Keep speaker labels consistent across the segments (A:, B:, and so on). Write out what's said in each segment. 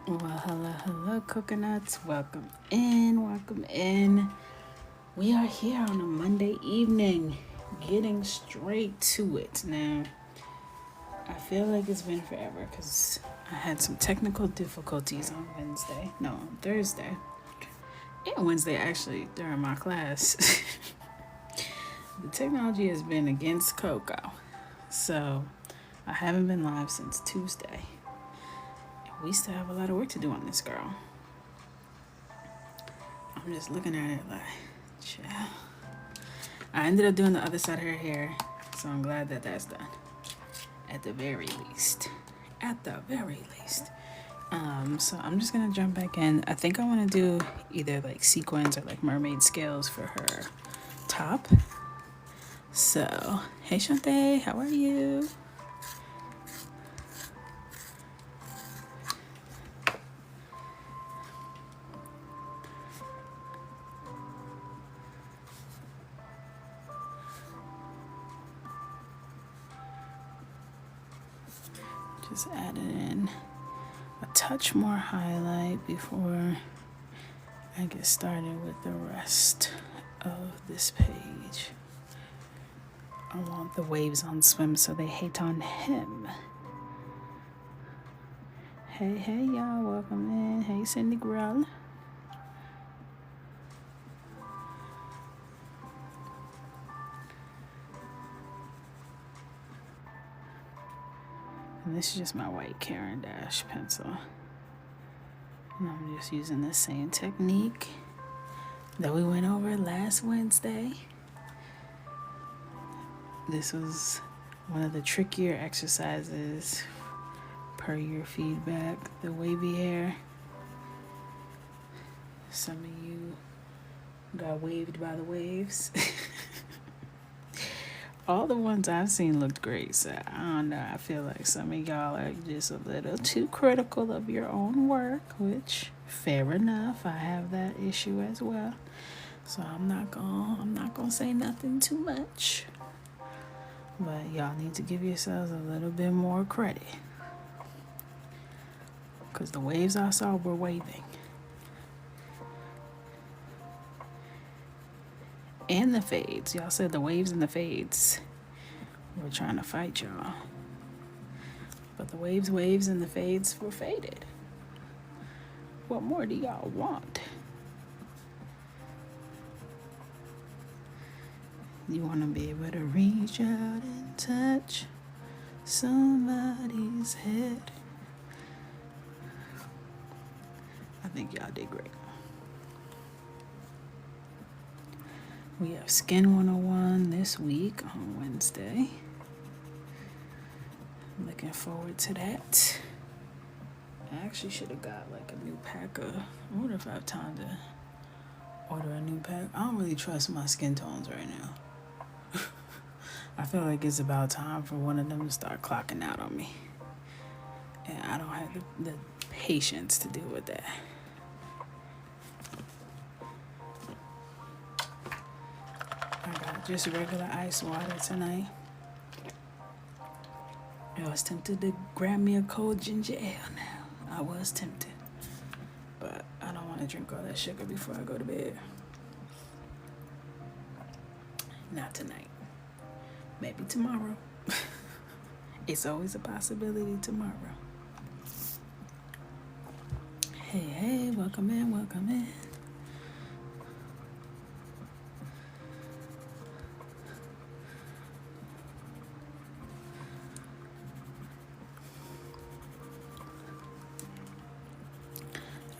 A: Well, hello, hello, coconuts. Welcome in, welcome in. We are here on a Monday evening, getting straight to it. Now, I feel like it's been forever because I had some technical difficulties on Wednesday. No, on Thursday. And Wednesday, actually, during my class. The technology has been against Coco. So, I haven't been live since Tuesday. We still have a lot of work to do on this, girl. I'm just looking at it like, chill. I ended up doing the other side of her hair, so I'm glad that that's done. At the very least. At the very least. So I'm just gonna jump back in. I think I want to do either like sequins or like mermaid scales for her top. So, hey Shante, how are you? Just added in a touch more highlight before I get started with the rest of this page. I want the waves on swim so they hate on him. Hey, hey, y'all, welcome in. Hey, Cindy Grell. And this is just my white Caran d'Ache pencil. And I'm just using the same technique that we went over last Wednesday. This was one of the trickier exercises per your feedback, the wavy hair. Some of you got waved by the waves. All the ones I've seen looked great, so I don't know. I feel like some of y'all are just a little too critical of your own work, which fair enough. I have that issue as well. So I'm not gonna say nothing too much. But y'all need to give yourselves a little bit more credit. Because the waves I saw were waving. And the fades. Y'all said the waves and the fades were trying to fight y'all. But the waves, and the fades were faded. What more do y'all want? You want to be able to reach out and touch somebody's head. I think y'all did great. We have Skin 101 this week on Wednesday. Looking forward to that. I actually should have got like a new pack of. I wonder if I have time to order a new pack. I don't really trust my skin tones right now. I feel like it's about time for one of them to start clocking out on me. And I don't have the patience to deal with that. I got just regular ice water tonight. I was tempted to grab me a cold ginger ale now. I was tempted. But I don't want to drink all that sugar before I go to bed. Not tonight. Maybe tomorrow. It's always a possibility tomorrow. Hey, hey, welcome in, welcome in.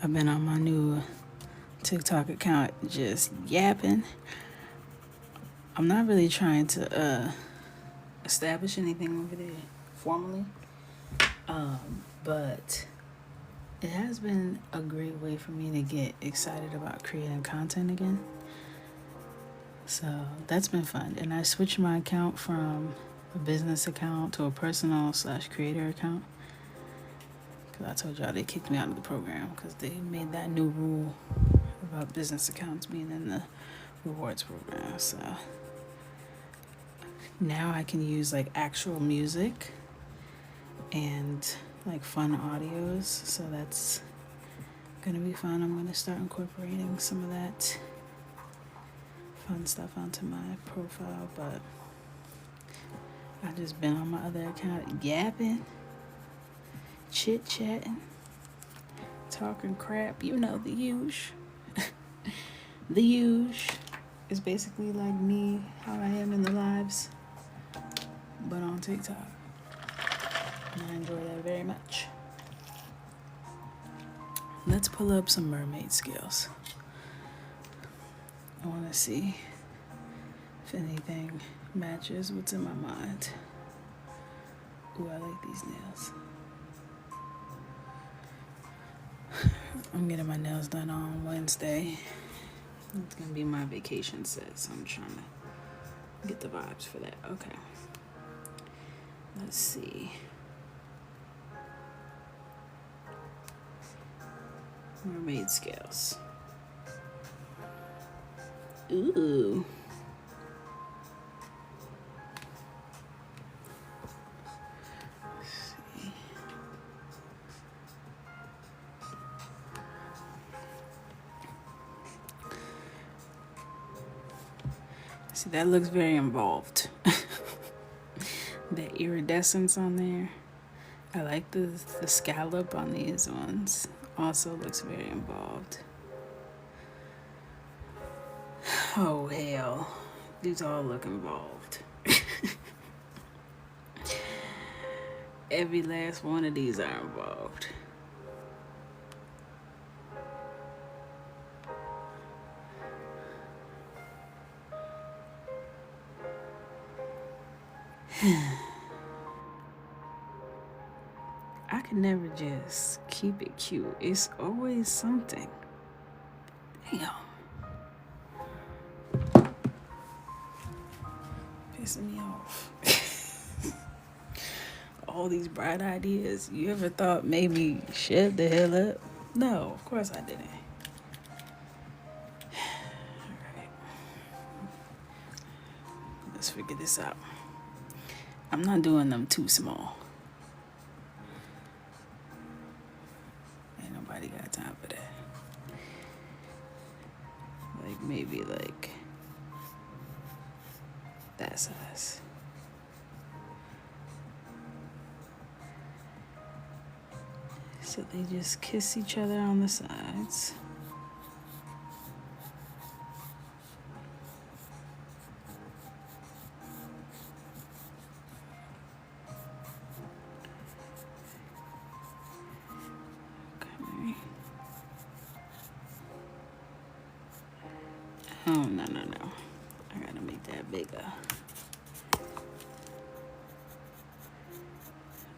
A: I've been on my new TikTok account just yapping. I'm not really trying to establish anything over there formally, but it has been a great way for me to get excited about creating content again. So that's been fun. And I switched my account from a business account to a personal/creator account. Because I told y'all they kicked me out of the program because they made that new rule about business accounts being in the rewards program. So now I can use like actual music and like fun audios. So that's Gonna be fun. I'm gonna start incorporating some of that fun stuff onto my profile, but I just been on my other account yapping, chit-chatting, talking crap, you know, the usual. The usual is basically like me, how I am in the lives, but on TikTok. And I enjoy that very much. Let's pull up some mermaid scales. I want to see if anything matches what's in my mind. Ooh, I like these nails. I'm getting my nails done on Wednesday. It's gonna be my vacation set, so I'm trying to get the vibes for that. Okay. Let's see. Mermaid scales. Ooh. See, that looks very involved. That iridescence on there. I like the scallop on these ones. Also looks very involved. Oh, hell. These all look involved. Every last one of these are involved. I can never just keep it cute. It's always something. Damn. Pissing me off. All these bright ideas. You ever thought maybe shut the hell up? No, of course I didn't. Alright. Let's figure this out. I'm not doing them too small. Ain't nobody got time for that. Like maybe like that size. So they just kiss each other on the sides. Okay. Oh, no. I gotta make that bigger.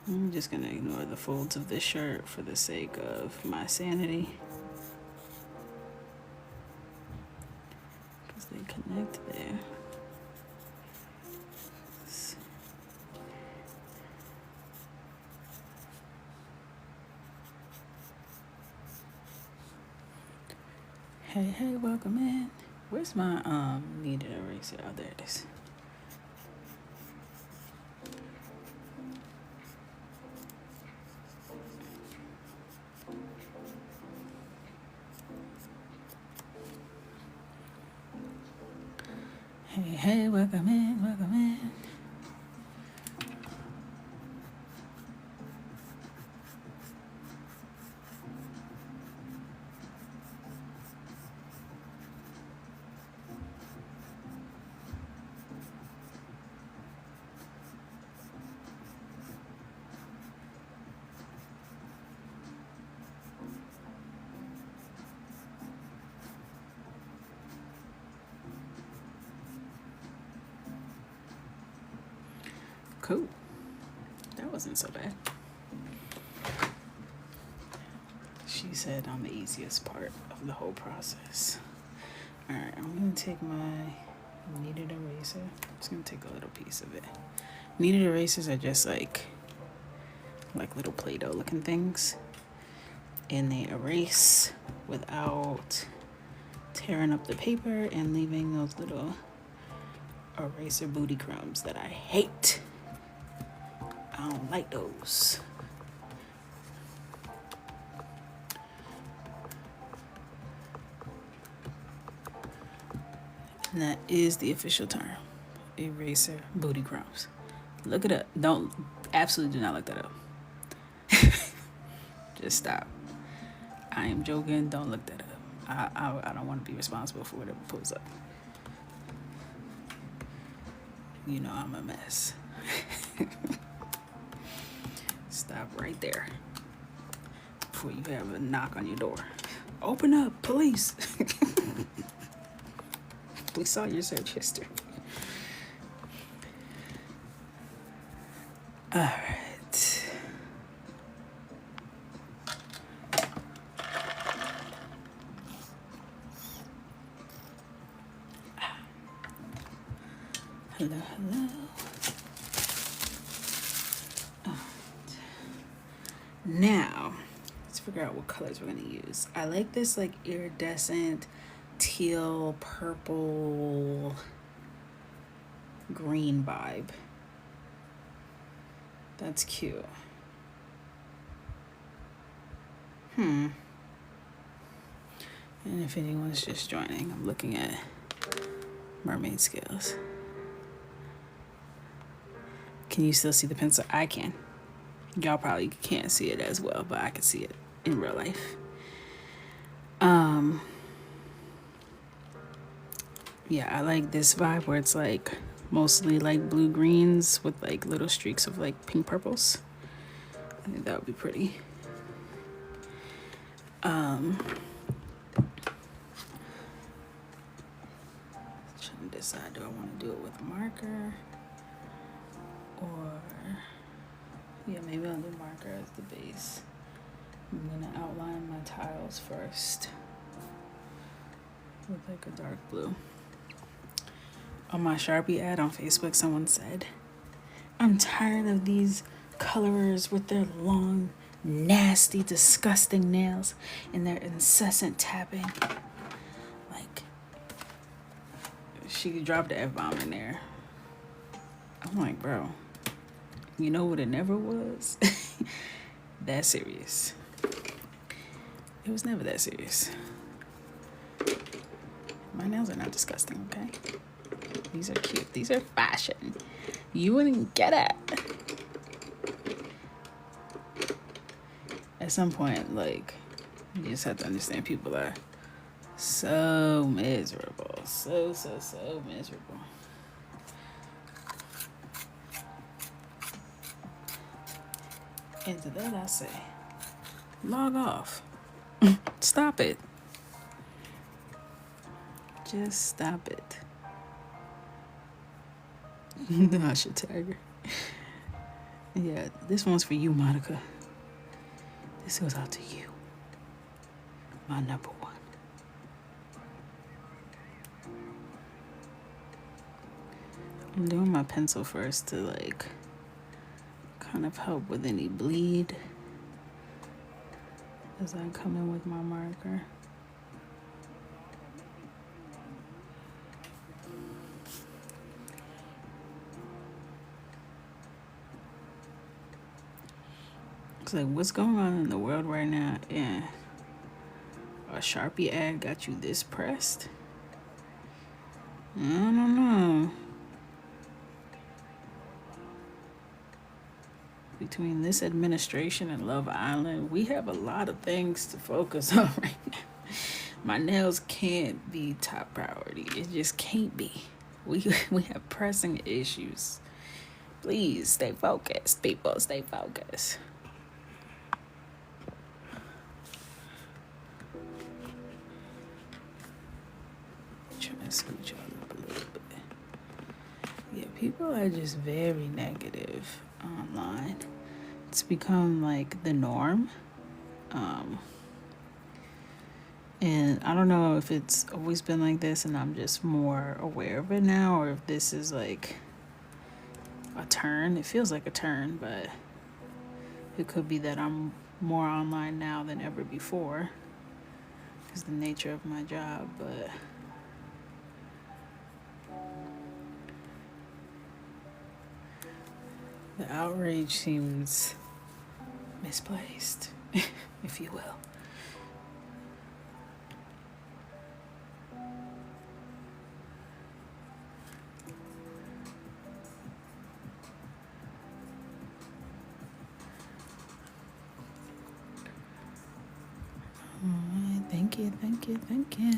A: I'm just gonna ignore the folds of this shirt for the sake of my sanity. Because they connect there. Hey, welcome in. Where's my needed eraser? Oh, there it is. Hey, welcome in. Cool. That wasn't so bad. She said I'm the easiest part of the whole process. Alright, I'm gonna take my kneaded eraser. I'm just gonna take a little piece of it. Kneaded erasers are just like little Play-Doh looking things. And they erase without tearing up the paper and leaving those little eraser booty crumbs that I hate. I don't like those. And that is the official term. Eraser booty crumbs. Look it up. Absolutely do not look that up. Just stop. I am joking. Don't look that up. I don't want to be responsible for whatever pulls up. You know I'm a mess. Stop right there before you have a knock on your door. Open up, police. We saw your search history. All right. Hello. Now, let's figure out what colors we're gonna use. I like this like iridescent teal, purple, green vibe. That's cute. And if anyone's just joining, I'm looking at Mermaid scales. Can you still see the pencil? I can. Y'all probably can't see it as well, but I can see it in real life. Yeah, I like this vibe where it's like mostly like blue greens with like little streaks of like pink purples. I think that would be pretty. Trying to decide, do I want to do it with a marker or yeah, maybe I'll do marker as the base. I'm gonna outline my tiles first with like a dark blue. On my Sharpie ad on Facebook, someone said, I'm tired of these colorers with their long, nasty, disgusting nails and their incessant tapping. Like, she dropped the F-bomb in there. I'm like, bro, you know what it never was? That serious. It was never that serious. My nails are not disgusting, okay? These are cute. These are fashion. You wouldn't get it. At some point, like, you just have to understand people are so miserable. So miserable. And to that I say, log off. Stop it. Just stop it. I should tag her. Yeah, this one's for you, Monica. This goes out to you. My number one. I'm doing my pencil first to like kind of help with any bleed as I come in with my marker. It's like, what's going on in the world right now? Yeah. A Sharpie ad got you this pressed? I don't know. Between this administration and Love Island, we have a lot of things to focus on right now. My nails can't be top priority. It just can't be. We have pressing issues. Please stay focused, people. Stay focused. Trying to scooch y'all up a little bit. Yeah, people are just very negative online. It's become like the norm. And I don't know if it's always been like this and I'm just more aware of it now, or if this is like a turn. It feels like a turn, but it could be that I'm more online now than ever before because the nature of my job. But the outrage seems misplaced, if you will. Thank you, thank you, thank you.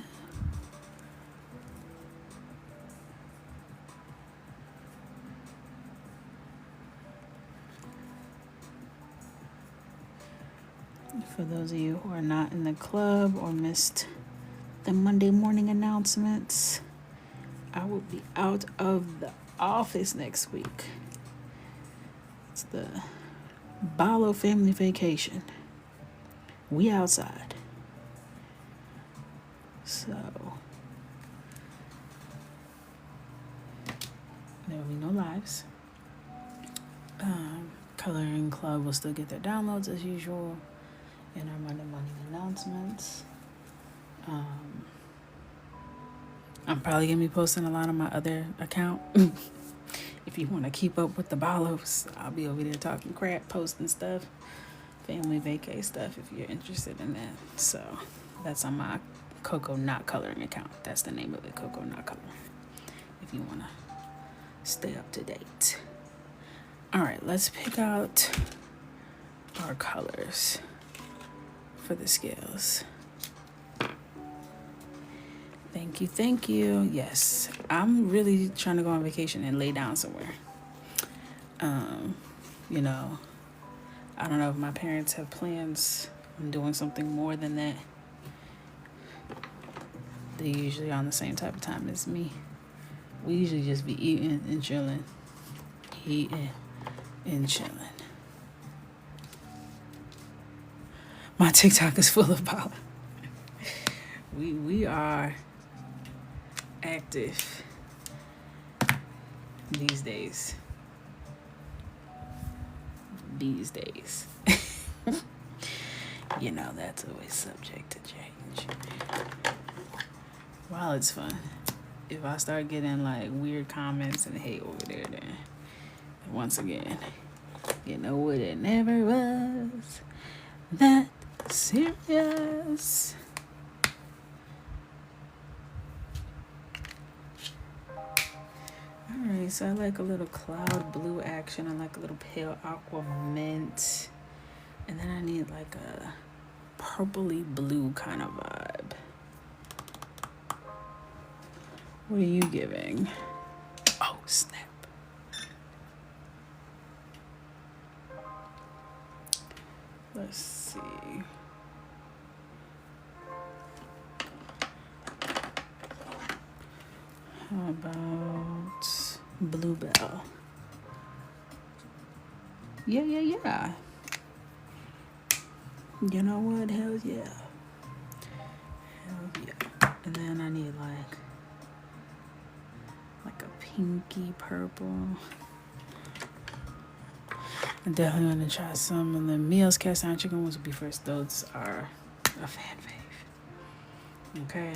A: For those of you who are not in the club or missed the Monday morning announcements, I will be out of the office next week. It's the Balo family vacation. We outside. So there will be no lives. Coloring Club will still get their downloads as usual in our Monday morning announcements. I'm probably gonna be posting a lot on my other account. If you want to keep up with the Balos, I'll be over there talking crap, posting stuff, family vacay stuff if you're interested in that. So that's on my Coco Not Coloring account. That's the name of it, Coco Not Coloring, if you want to stay up to date. All right, let's pick out our colors for the scales. Thank you, thank you. Yes, I'm really trying to go on vacation and lay down somewhere. You know, I don't know if my parents have plans on doing something more than that. They're usually on the same type of time as me. We usually just be eating and chilling. Eating and chilling. My TikTok is full of power. We are active these days. You know, that's always subject to change. While it's fun, if I start getting like weird comments and hate over there, then once again, you know what, it never was that serious. Alright, so I like a little cloud blue action. I like a little pale aqua mint. And then I need like a purpley blue kind of vibe. What are you giving? Oh, snap. Let's see. How about Bluebell? Yeah. You know what? Hell yeah. And then I need like a pinky purple. I'm definitely gonna try some of the meals cast iron chicken ones will be first. Those are a fan fave. Okay.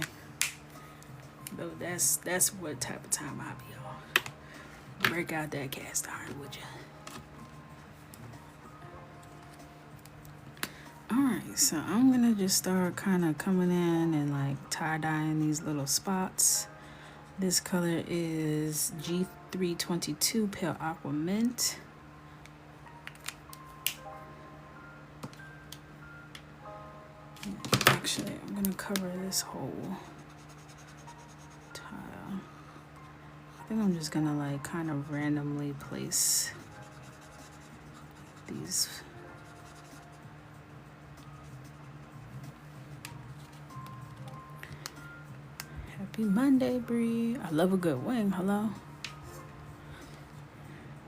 A: Though that's what type of time I'll be on. Break out that cast iron, would you? Alright, so I'm gonna just start kind of coming in and like tie-dyeing these little spots. This color is G322 Pale Aqua Mint. Actually, I'm gonna cover this whole tile. I think I'm just gonna like kind of randomly place these. Happy Monday, Bree. I love a good wing. Hello.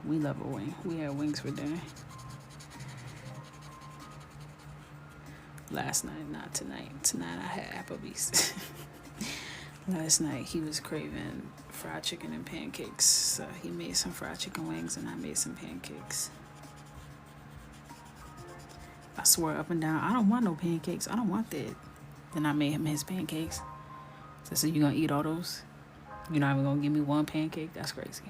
A: We love a wing. We had wings for dinner. Last night, not tonight. Tonight I had Applebee's. Last night he was craving fried chicken and pancakes. So he made some fried chicken wings and I made some pancakes. I swore up and down, I don't want no pancakes. I don't want that. Then I made him his pancakes. So you gonna eat all those? You're not even gonna give me one pancake? That's crazy.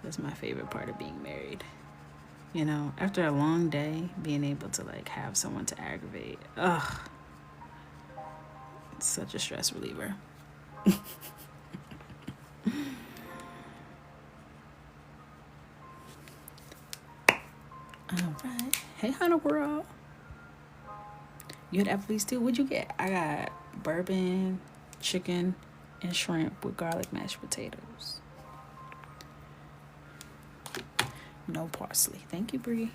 A: That's my favorite part of being married. You know, after a long day, being able to like have someone to aggravate. Ugh. It's such a stress reliever. Right. Hey, Hannah girl. You had Applebee's too? What'd you get? I got bourbon, chicken, and shrimp with garlic mashed potatoes. No parsley. Thank you, Brie.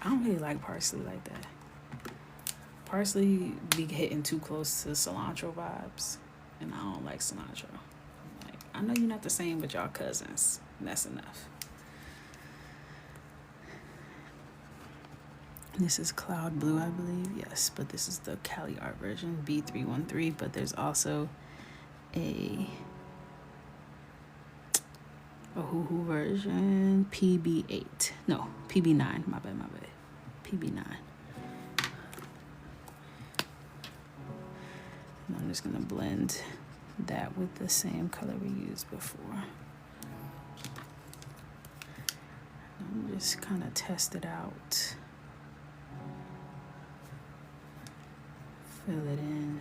A: I don't really like parsley like that. Parsley be hitting too close to cilantro vibes, and I don't like cilantro. Like, I know you're not the same, but y'all cousins. And that's enough. This is Cloud Blue, I believe. Yes, but this is the Cali Art version, B313. But there's also a Ohuhu version, PB8. No, PB9. My bad. PB9. And I'm just gonna blend that with the same color we used before. I'm just kind of test it out. Fill it in.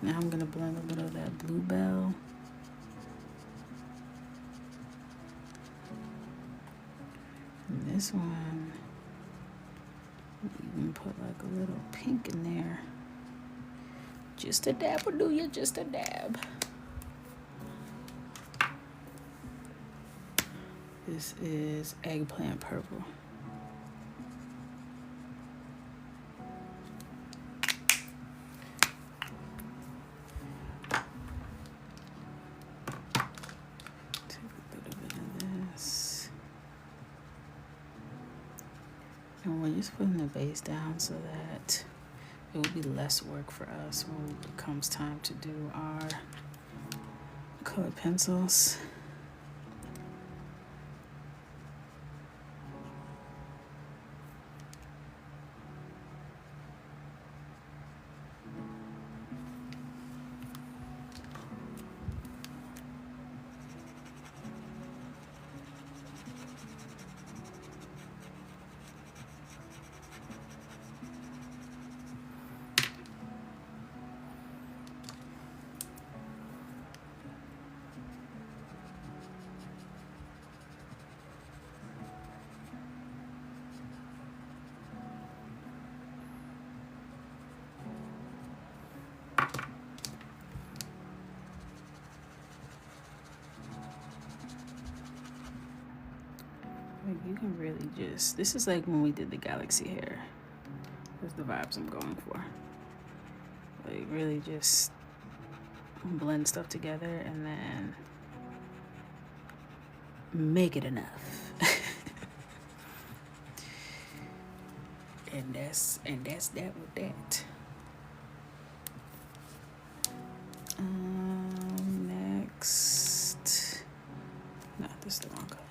A: Now I'm gonna blend a little of that bluebell. And this one, even put like a little pink in there. Just a dab will do you, just a dab. This is eggplant purple. And we're just putting the base down so that it will be less work for us when it comes time to do our colored pencils. You can really just, this is like when we did the galaxy hair. That's the vibes I'm going for. Like really just blend stuff together and then make it enough. and that's that with that. Next. No, this is the wrong color.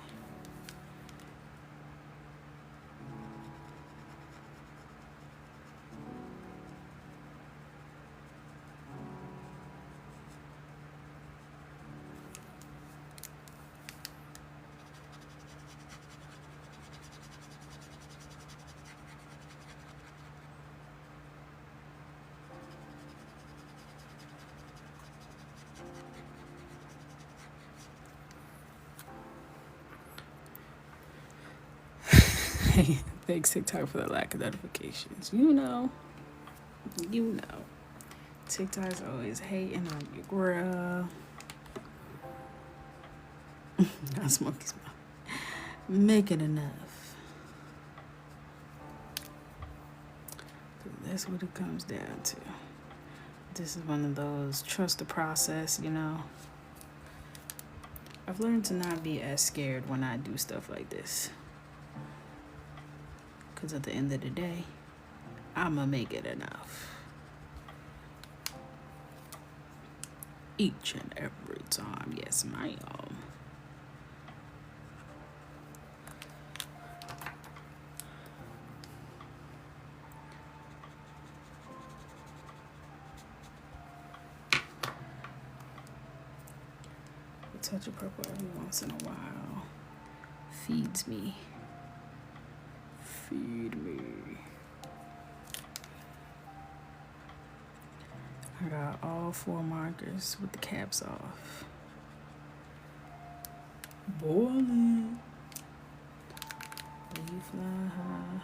A: Thanks TikTok for the lack of notifications. You know. TikTok's always hating on your girl. I smoke his mouth. Make it enough. That's what it comes down to. This is one of those trust the process, you know. I've learned to not be as scared when I do stuff like this. Because at the end of the day, I'ma make it enough. each and every time. Yes, ma'am. A touch of purple every once in a while feeds me. Feed me. I got all 4 markers with the caps off. Boiling. We fly high.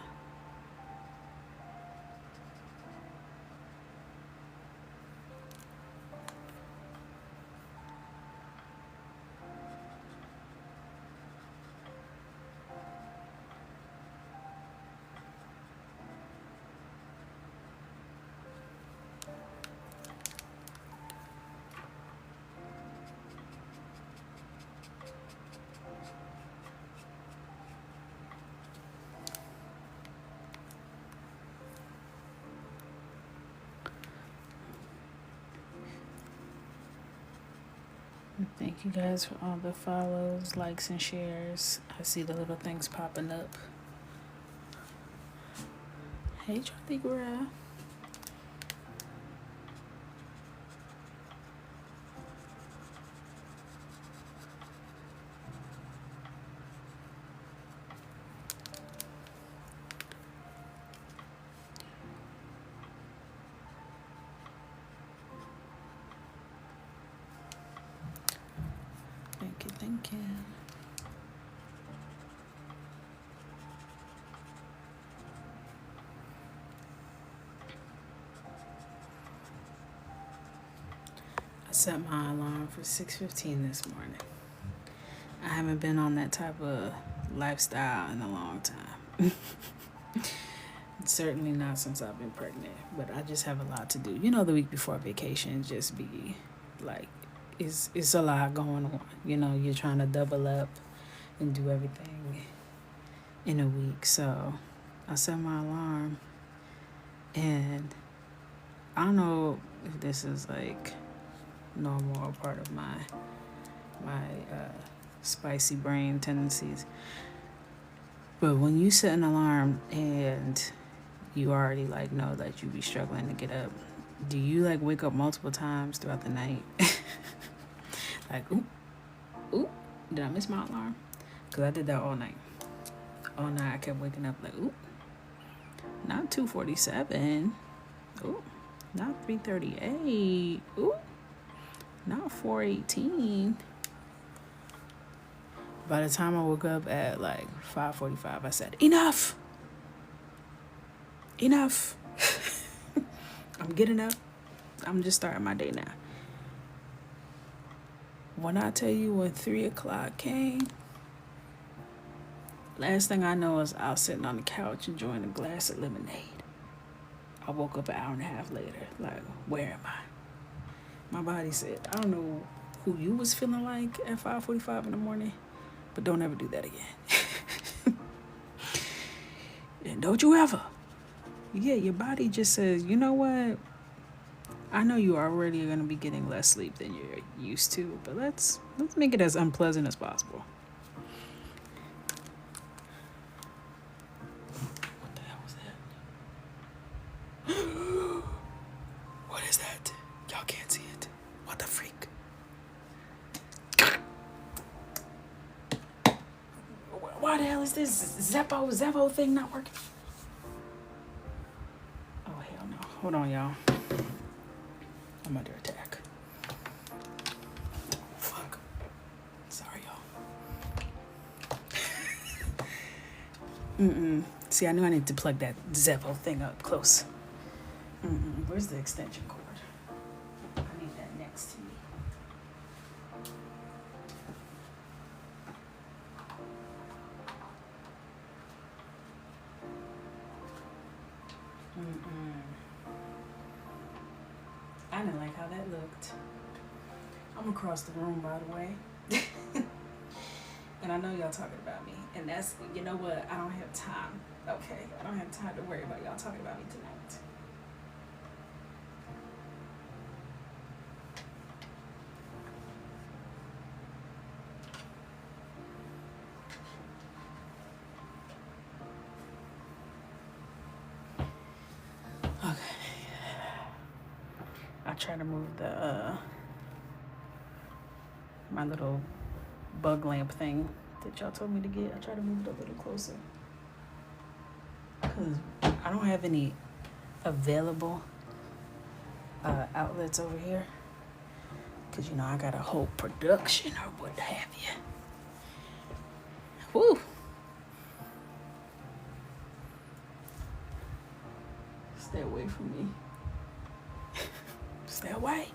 A: Thank you guys for all the follows, likes, and shares. I see the little things popping up. Hey, Charlie Girl. Thank you, thank you. I set my alarm for 6:15 this morning. I haven't been on that type of lifestyle in a long time. Certainly not since I've been pregnant, but I just have a lot to do. You know, the week before vacation just be like, it's a lot going on. You know, you're trying to double up and do everything in a week. So I set my alarm, and I don't know if this is like normal or part of my spicy brain tendencies, but when you set an alarm and you already like know that you be struggling to get up, do you like wake up multiple times throughout the night? Like, ooh, did I miss my alarm? Because I did that all night. All night I kept waking up like, ooh, not 2:47. Ooh, not 3:38. Ooh, not 4:18. By the time I woke up at like 5:45, I said, enough. I'm getting up. I'm just starting my day now. When I tell you when 3 o'clock came, last thing I know is I was sitting on the couch enjoying a glass of lemonade. I woke up an hour and a half later, like, where am I? My body said, I don't know who you was feeling like at 5:45 in the morning, but don't ever do that again. And don't you ever. Yeah, your body just says, you know what? I know you're already going to be getting less sleep than you're used to, but let's make it as unpleasant as possible. What the hell was that? What is that? Y'all can't see it. What the freak? Why the hell is this Zeppo thing not working? Oh, hell no. Hold on, y'all. I'm under attack. Fuck. Sorry, y'all. See, I knew I needed to plug that Zeppo thing up close. Where's the extension cord? I need that next to me. I didn't like how that looked. I'm across the room, by the way. And I know y'all talking about me. And that's, you know what? I don't have time. Okay? I don't have time to worry about y'all talking about me tonight. try to move the my little bug lamp thing that y'all told me to get. I try to move it a little closer because I don't have any available outlets over here. Because, you know, I got a whole production or what have you. Woo! Stay away from me. Stay away.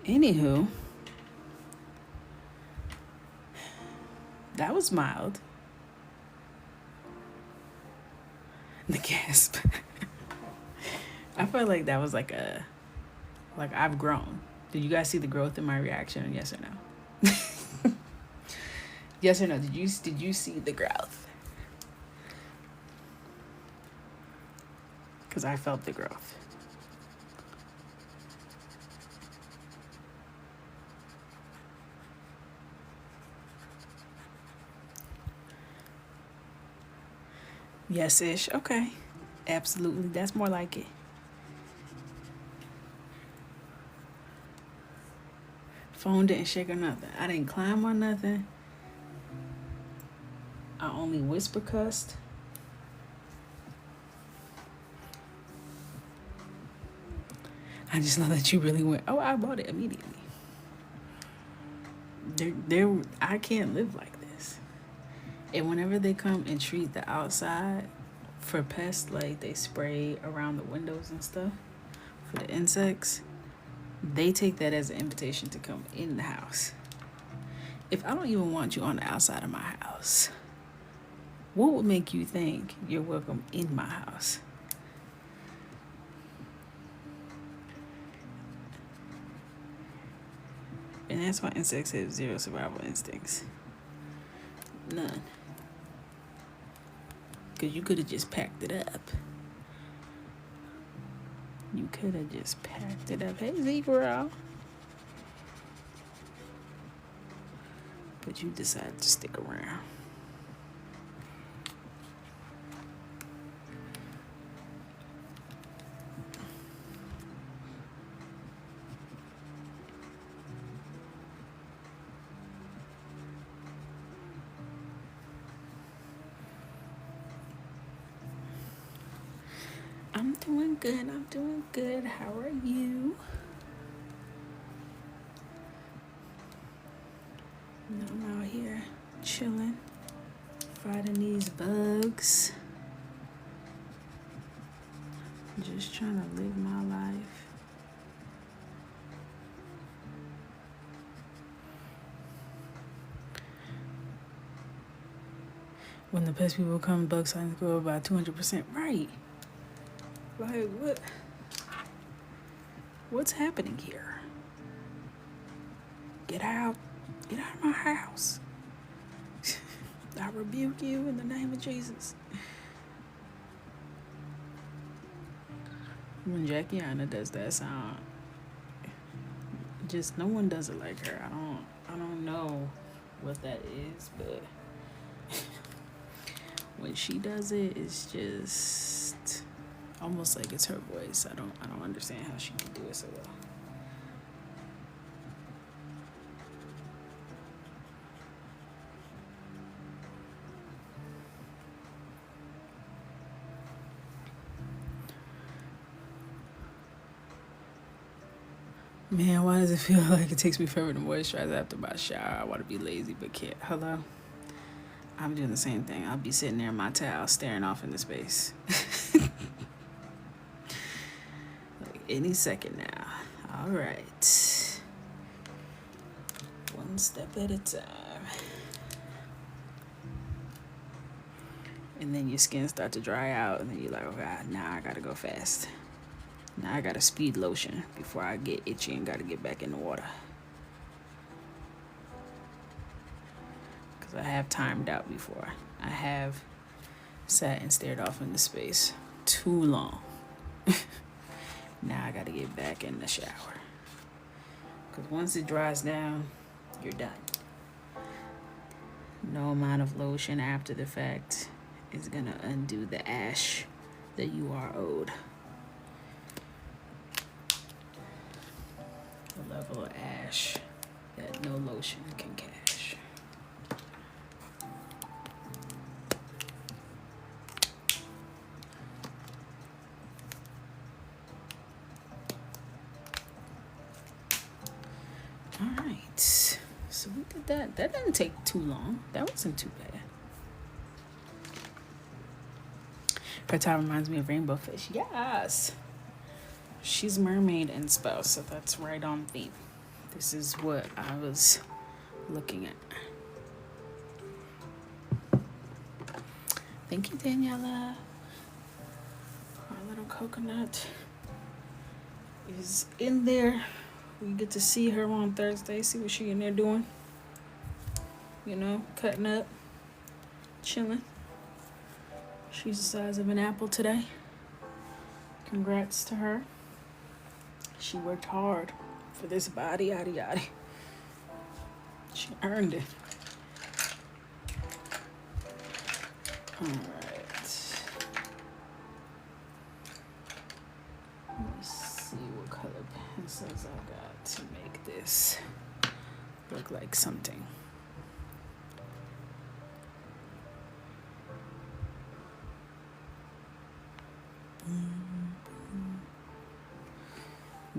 A: Anywho, that was mild. The gasp. I felt like that was like I've grown. Did you guys see the growth in my reaction? Yes or no? Yes or no? Did you see the growth? Because I felt the growth. Yes-ish. Okay. Absolutely. That's more like it. Phone didn't shake or nothing. I didn't climb on nothing. I only whisper cussed. I just know that you really went, oh, I bought it immediately. I can't live like this. And whenever they come and treat the outside for pests, like they spray around the windows and stuff for the insects, they take that as an invitation to come in the house. If I don't even want you on the outside of my house, what would make you think you're welcome in my house? And that's why insects have zero survival instincts. None. Because you could have just packed it up. You could have just packed it up. Hey, zebra. But you decided to stick around. I'm doing good. How are you? I'm out here chilling, fighting these bugs. Just trying to live my life. When the pest people come, bug signs go up by 200%. Right. Like, what's happening here? Get out of my house. I rebuke you in the name of Jesus. When Jackie Anna does that sound, just no one does it like her. I don't know what that is, but when she does it, it's just almost like it's her voice. I don't understand how she can do it so well. Man, why does it feel like it takes me forever to moisturize after my shower? I want to be lazy but can't. Hello? I'm doing the same thing. I'll be sitting there in my towel staring off into space. Like any second now. All right. One step at a time. And then your skin start to dry out, and then you're like, oh God, now I gotta go fast. Now I gotta speed lotion before I get itchy and gotta get back in the water. Because I have timed out before. I have sat and stared off into space too long. Now I gotta get back in the shower. Because once it dries down, you're done. No amount of lotion after the fact is gonna undo the ash that you are owed. level of ash that no lotion can catch. All right, so we did that. That didn't take too long. That wasn't too bad. Her tie reminds me of Rainbow Fish. Yes. She's mermaid and spouse, so that's right on theme. This is what I was looking at. Thank you, Daniela. Our little coconut is in there. We get to see her on Thursday, see what she in there doing. You know, cutting up, chilling. She's the size of an apple today. Congrats to her. She worked hard for this body, yada yada. She earned it. All right. Let's see what color pencils I got to make this look like something.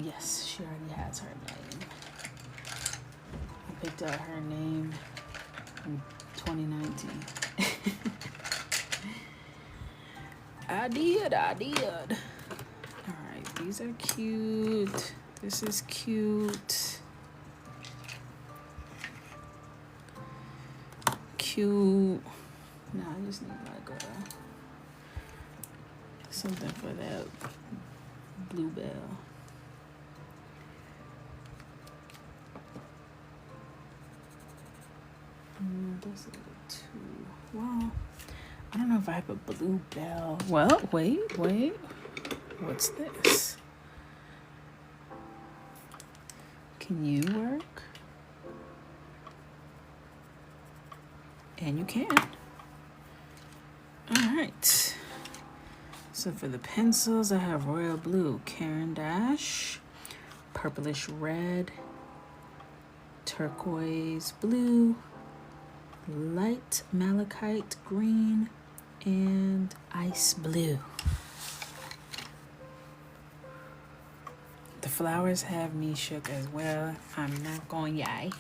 A: Yes, she already has her name. I picked out her name in 2019. I did. All right, these are cute. This is cute. Cute. Nah, I just need like something for that bluebell. This is a 2. Well, I don't know if I have a bluebell. Well, wait. What's this? Can you work? And you can. All right. So for the pencils, I have royal blue, Caran d'Ache, purplish red, turquoise blue, light malachite green, and ice blue. The flowers have me shook as well. I'm not going yay.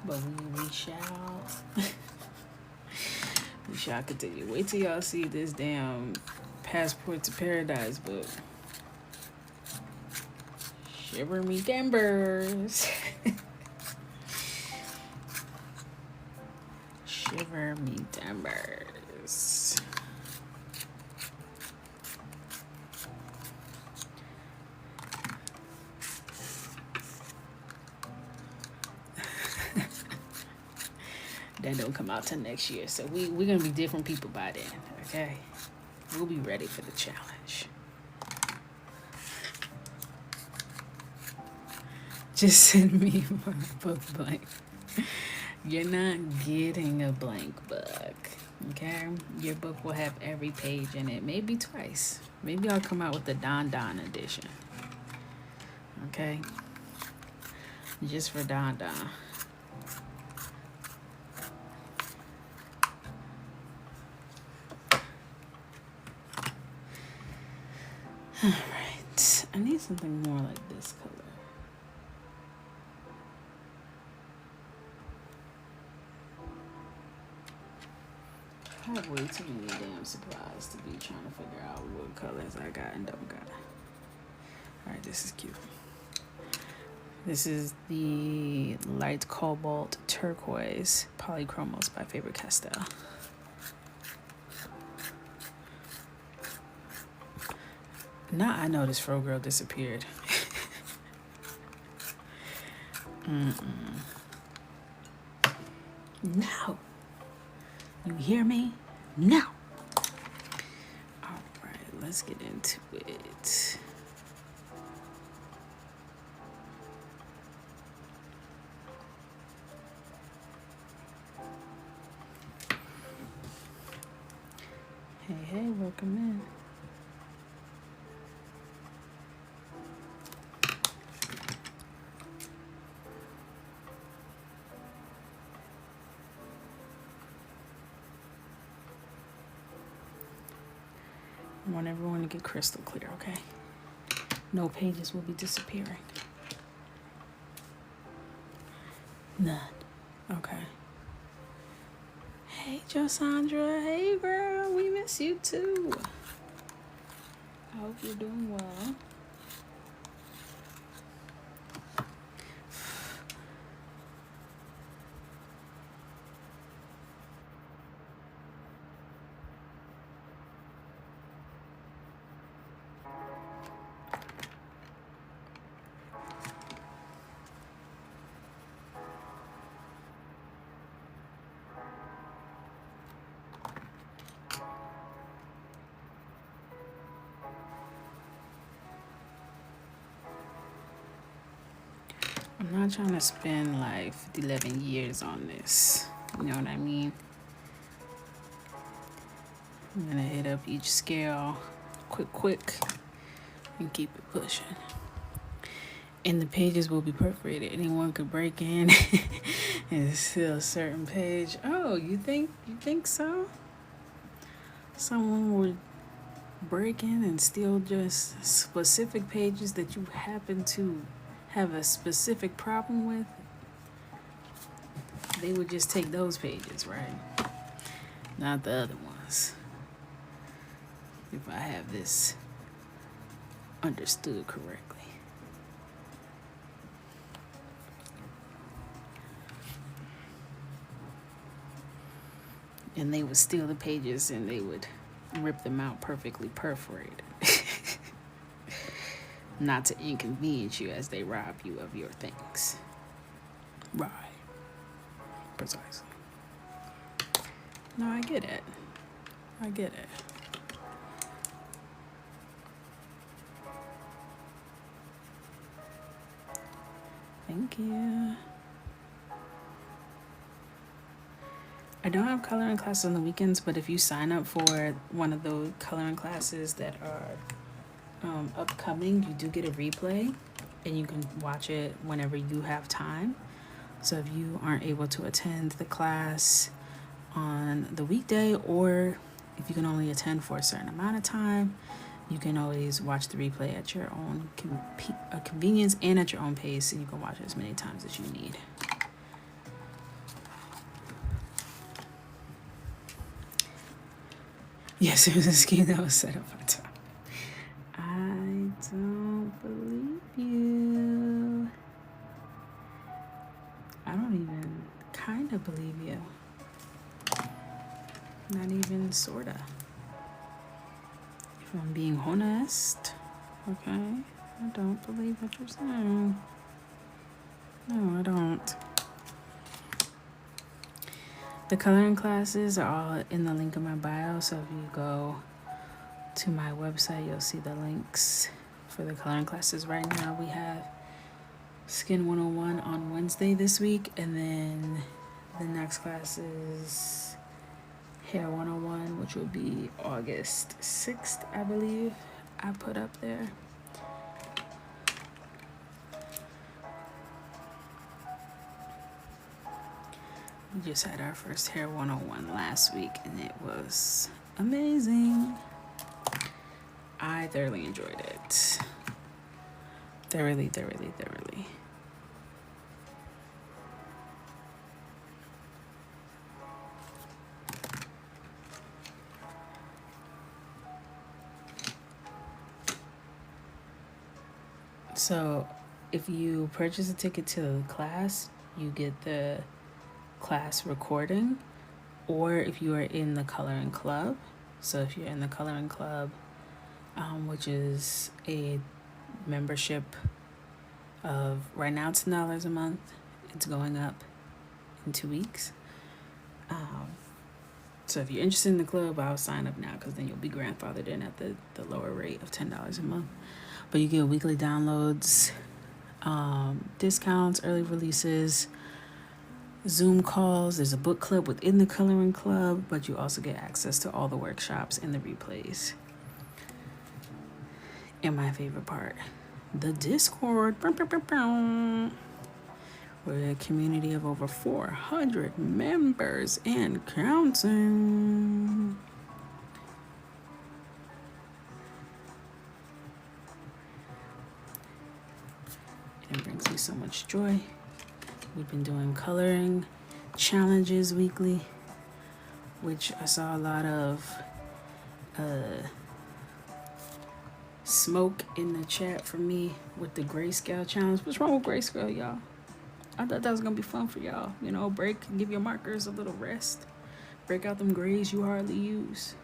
A: But we shall. We shall continue. Wait till y'all see this damn Passport to Paradise book. Shiver me timbers. Shiver me timbers. That don't come out till next year. So we're going to be different people by then, okay? We'll be ready for the challenge. Just send me my book blank. You're not getting a blank book, okay? Your book will have every page in it, maybe twice. Maybe I'll come out with the Don Don edition, okay? Just for Don Don. All right, I need something more like this color. I have way too many damn supplies to be trying to figure out what colors I got and don't got. All right, this is cute. This is the light cobalt turquoise polychromos by Faber-Castell. Now I know this fro girl disappeared. No. You hear me? No. All right, let's get into it. Hey, welcome in. I want everyone to get crystal clear, okay? No pages will be disappearing. None. Okay. Hey, Josandra. Hey, girl. We miss you, too. I hope you're doing well. I'm not trying to spend like 11 years on this. You know what I mean? I'm gonna hit up each scale quick, and keep it pushing. And the pages will be perforated. Anyone could break in and steal a certain page. Oh, you think so? Someone would break in and steal just specific pages that you happen to have a specific problem with? They would just take those pages, right? Not the other ones. If I have this understood correctly. And they would steal the pages and they would rip them out perfectly perforated. Not to inconvenience you as they rob you of your things. Right. Precisely. No, I get it. I get it. Thank you. I don't have coloring classes on the weekends, but if you sign up for one of those coloring classes that are upcoming, you do get a replay and you can watch it whenever you have time. So if you aren't able to attend the class on the weekday, or if you can only attend for a certain amount of time, you can always watch the replay at your own convenience and at your own pace, and you can watch it as many times as you need. Yes, it was a scheme that was set up on top. I don't believe you. I don't even kind of believe you. Not even sorta. If I'm being honest, okay? I don't believe what you're saying. No, I don't. The coloring classes are all in the link in my bio, so if you go to my website, you'll see the links for the coloring classes. Right now, we have Skin 101 on Wednesday this week, and then the next class is Hair 101, which will be August 6th, I believe. I put up there. We just had our first Hair 101 last week, and it was amazing. I thoroughly enjoyed it. Thoroughly. So if you purchase a ticket to the class, you get the class recording, or if you are in the coloring club. So if you're in the coloring club, which is a membership of right now $10 a month. It's going up in 2 weeks. So if you're interested in the club, I'll sign up now, because then you'll be grandfathered in at the lower rate of $10 a month. But you get weekly downloads, discounts, early releases, Zoom calls. There's a book club within the coloring club, but you also get access to all the workshops and the replays. And my favorite part, the Discord. We're a community of over 400 members and counting. and brings me so much joy. We've been doing coloring challenges weekly, which I saw a lot of smoke in the chat for me with the grayscale challenge. What's wrong with grayscale, y'all? I thought that was gonna be fun for y'all. You know, break, give your markers a little rest. Break out them grays you hardly use.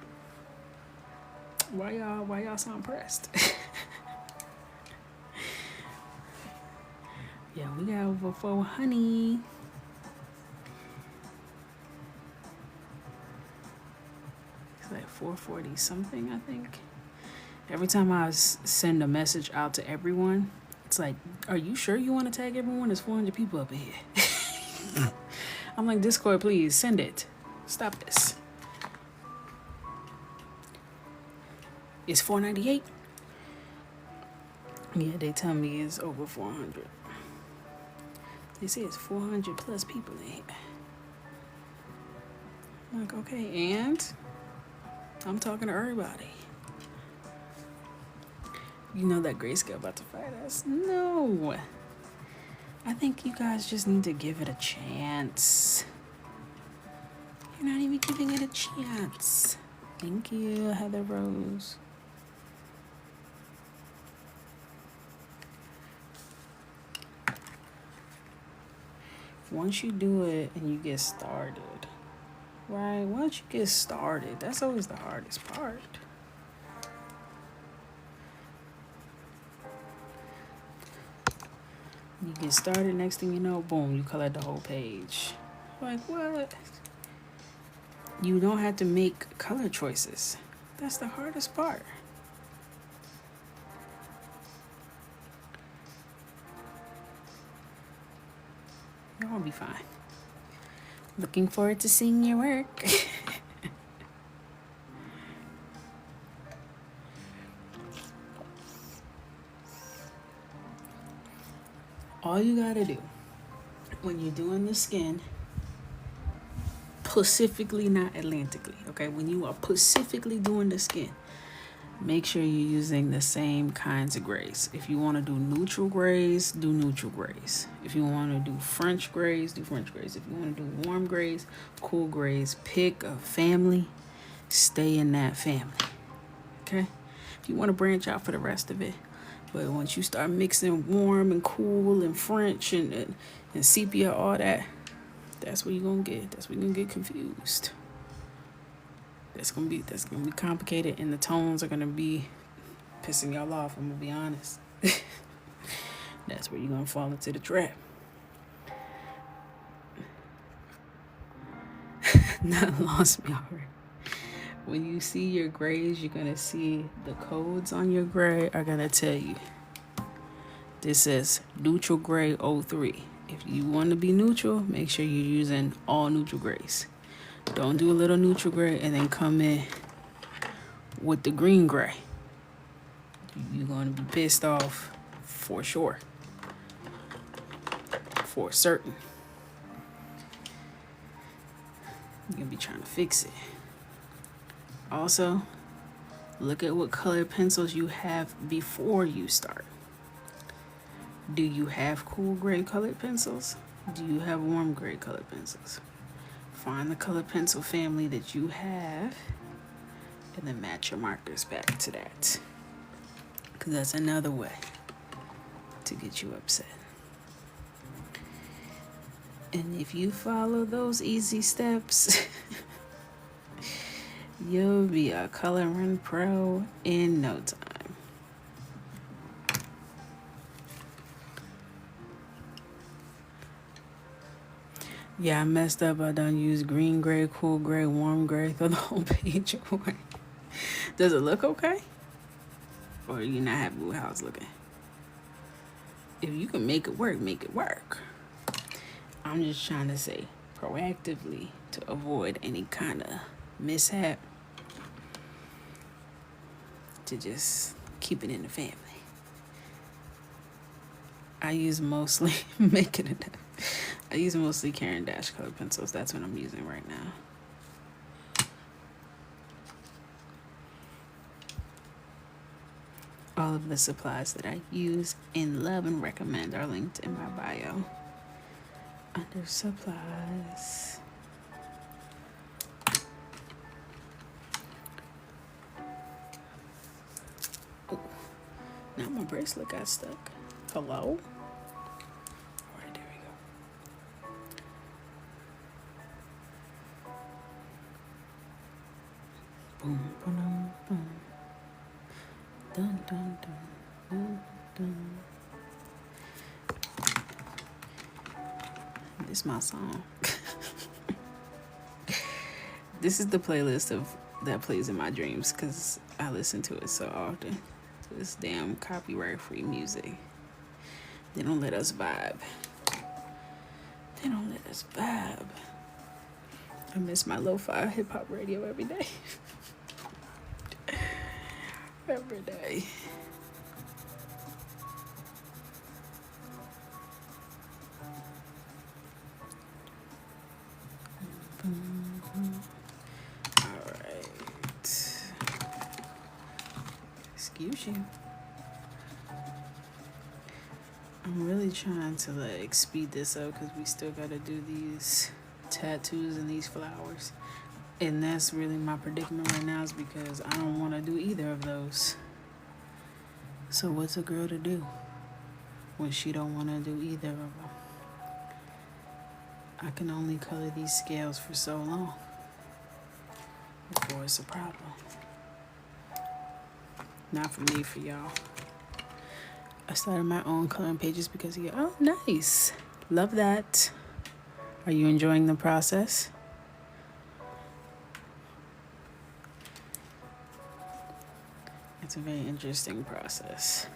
A: Why y'all so impressed? Yeah, we got over 400. It's like 440 something, I think. Every time I send a message out to everyone, it's like, are you sure you want to tag everyone? There's 400 people up in here. I'm like, Discord, please send it. Stop this. It's 498. Yeah, they tell me it's over 400. They say it's 400 plus people in here. I'm like, okay, and I'm talking to everybody. You know that grayscale about to fight us? No. I think you guys just need to give it a chance. You're not even giving it a chance. Thank you, Heather Rose. Once you do it and you get started, right? Once you get started, that's always the hardest part. You get started, next thing you know, boom, you colored the whole page. Like, what? You don't have to make color choices. That's the hardest part. You'll be fine. Looking forward to seeing your work. All you gotta do when you're doing the skin, pacifically, not Atlantically, okay? When you are pacifically doing the skin, make sure you're using the same kinds of grays. If you want to do neutral grays, do neutral grays. If you want to do French grays, do French grays. If you want to do warm grays, cool grays, pick a family, stay in that family, okay? If you want to branch out for the rest of it, but once you start mixing warm and cool and French and sepia, all that, that's what you're gonna get. That's where you're gonna get confused. That's gonna be complicated, and the tones are gonna be pissing y'all off. I'm gonna be honest. That's where you're gonna fall into the trap. Nothing lost me already. When you see your grays, you're gonna see the codes on your gray are gonna tell you. This says neutral gray 03. If you want to be neutral, make sure you're using all neutral grays. Don't do a little neutral gray and then come in with the green gray. You're going to be pissed off for sure. For certain. You're going to be trying to fix it. Also, look at what colored pencils you have before you start. Do you have cool gray colored pencils? Do you have warm gray colored pencils? Find the colored pencil family that you have and then match your markers back to that. Because that's another way to get you upset. And if you follow those easy steps, you'll be a coloring pro in no time. Yeah, I messed up. I done used green gray, cool gray, warm gray, throw the whole page away. Does it look okay? Or are you not happy with how it's looking? If you can make it work, make it work. I'm just trying to say proactively to avoid any kind of mishap, to just keep it in the family. I use mostly I use mostly Caran Dash colored pencils. That's what I'm using right now. All of the supplies that I use and love and recommend are linked in my bio under supplies. Oh, now my bracelet got stuck. Hello? All right, there we go. Boom, boom, boom. Dun, dun, dun, dun, dun. This is my song. This is the playlist of that plays in my dreams because I listen to it so often. This damn copyright-free music. They don't let us vibe. They don't let us vibe. I miss my lo-fi hip-hop radio every day. Every day. All right. Excuse you. I'm really trying to like speed this up because we still gotta do these tattoos and these flowers. And that's really my predicament right now is because I don't want to do either of those. So what's a girl to do when she don't want to do either of them? I can only color these scales for so long before it's a problem. Not for me, for y'all. I started my own coloring pages because of you. Oh, nice. Love that. Are you enjoying the process? It's a very interesting process.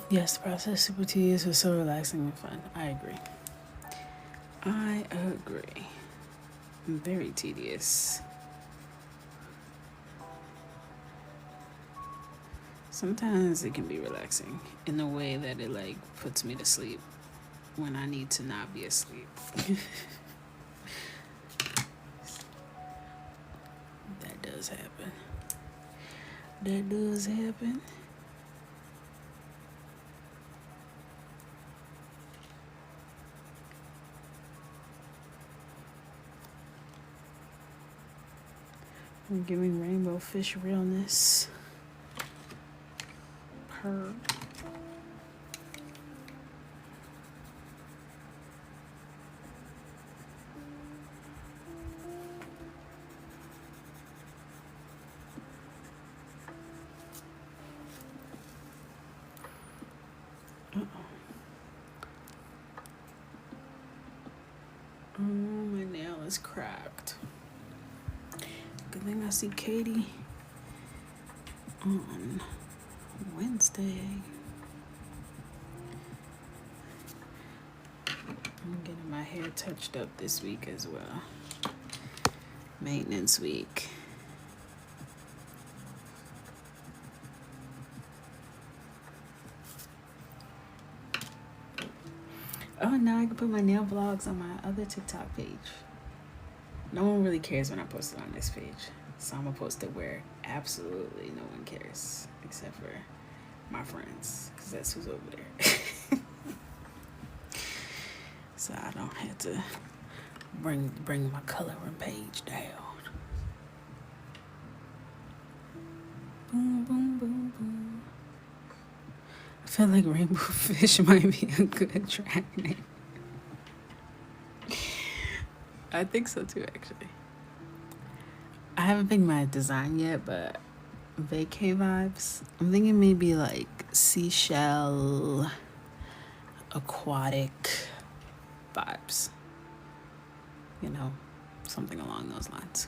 A: Yes, the process is super tedious but so relaxing and fun. I agree. I agree. Very tedious. Sometimes it can be relaxing in a way that it like puts me to sleep when I need to not be asleep. That does happen. That does happen. I'm giving rainbow fish realness. Her. Oh, my nail is cracked. Good thing I see Katie on Wednesday. I'm getting my hair touched up this week as well. Maintenance week. Oh, now I can put my nail vlogs on my other TikTok page. No one really cares when I post it on this page. So I'm gonna post it where absolutely no one cares except for my friends, because that's who's over there. So I don't have to bring my coloring page down. Boom, boom, boom, boom. I feel like rainbow fish might be a good track name. I think so too, actually. I haven't picked my design yet, but vacay vibes. I'm thinking maybe like seashell, aquatic vibes. You know, something along those lines.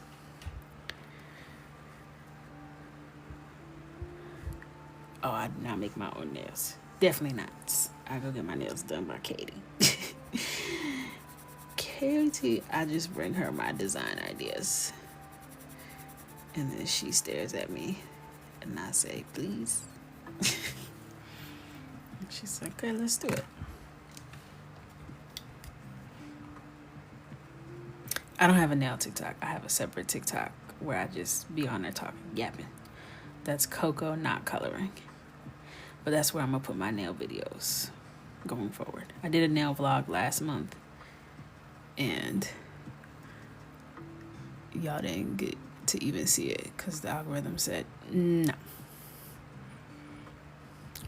A: Oh, I did not make my own nails. Definitely not. I go get my nails done by Katie. Katie, I just bring her my design ideas. And then she stares at me, and I say, please. She's like, okay, let's do it. I don't have a nail TikTok. I have a separate TikTok where I just be on there talking, yapping. That's Coco, not coloring. But that's where I'm going to put my nail videos going forward. I did a nail vlog last month, and y'all didn't get to even see it because the algorithm said no.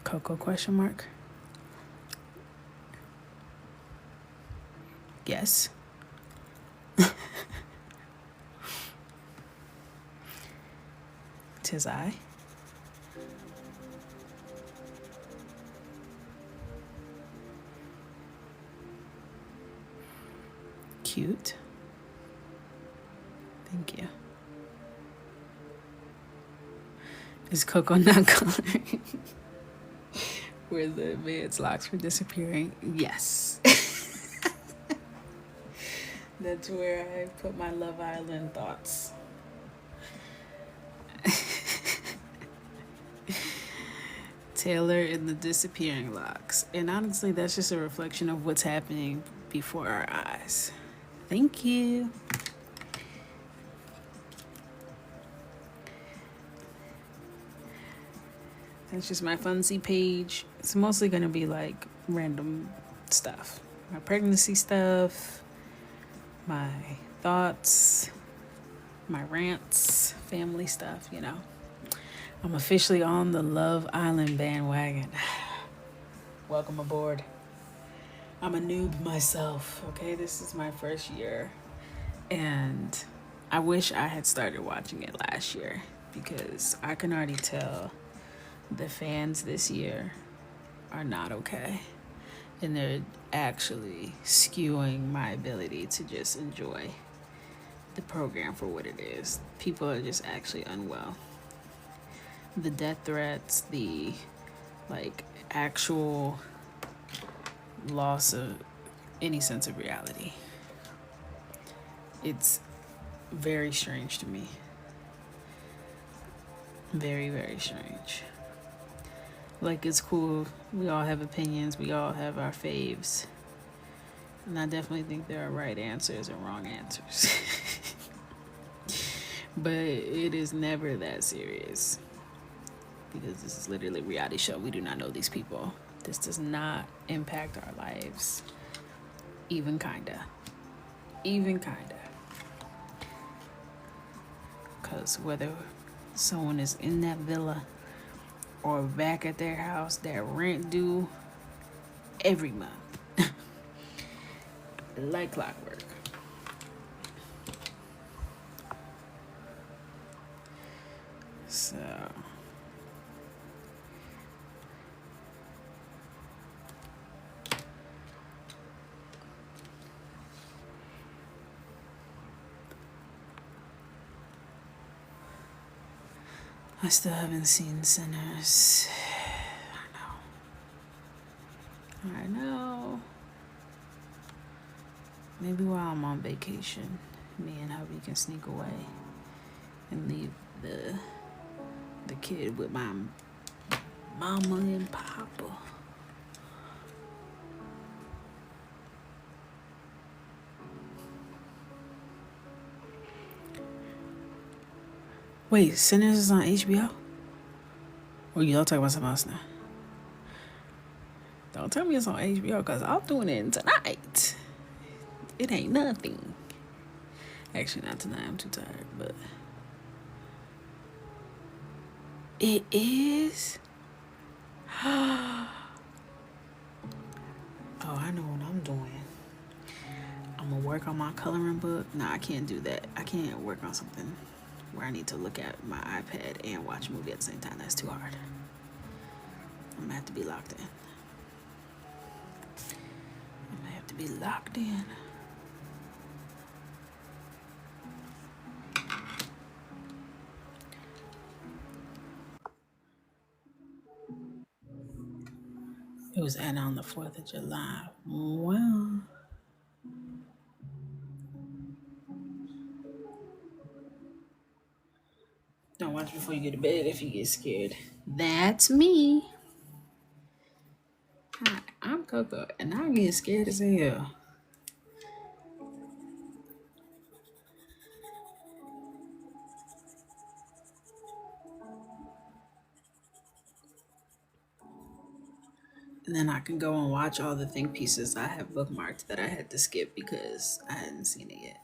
A: Coco question mark? Yes. Tis I. Cute. Thank you. Is Coco not coloring? Where the man's locks were disappearing? Yes. That's where I put my Love Island thoughts. Taylor and the disappearing locks. And honestly, that's just a reflection of what's happening before our eyes. Thank you. That's just my Funsy page. It's mostly going to be like random stuff. My pregnancy stuff, my thoughts, my rants, family stuff, you know. I'm officially on the Love Island bandwagon. Welcome aboard. I'm a noob myself, okay? This is my first year. And I wish I had started watching it last year because I can already tell the fans this year are not okay. And they're actually skewing my ability to just enjoy the program for what it is. People are just actually unwell. The death threats, the like actual loss of any sense of reality. It's very strange to me. Very, very strange. Like, it's cool. We all have opinions. We all have our faves. And I definitely think there are right answers and wrong answers. But it is never that serious. Because this is literally a reality show. We do not know these people. This does not impact our lives. Even kinda. Because whether someone is in that villa or back at their house, their rent due every month. Like clockwork. So I still haven't seen Sinners. I know. Maybe while I'm on vacation, me and hubby can sneak away and leave the kid with my mama and papa. Wait, Sinners is on HBO? Or y'all talking about something else now? Don't tell me it's on HBO because I'm doing it tonight. It ain't nothing. Actually, not tonight. I'm too tired, but it is. Oh, I know what I'm doing. I'm gonna work on my coloring book. Nah, I can't do that. I can't work on something where I need to look at my iPad and watch a movie at the same time. That's too hard. I'm gonna have to be locked in. It was Anna on the 4th of July. Well, Don't watch before you get to bed if you get scared. That's me. Hi, I'm Coco, and I get scared as hell. And then I can go and watch all the think pieces I have bookmarked that I had to skip because I hadn't seen it yet.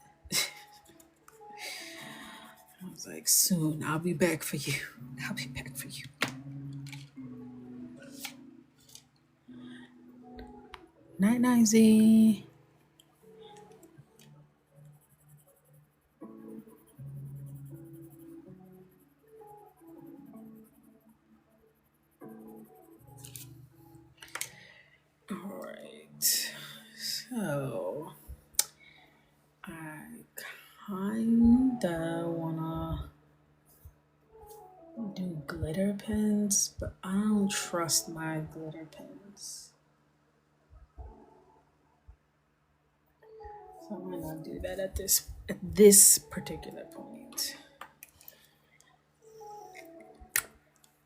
A: I was like, soon, I'll be back for you. I'll be back for you. Night, night, Z. All right. So, I kinda wanna do glitter pens, but I don't trust my glitter pens. So I'm gonna not do that at this particular point.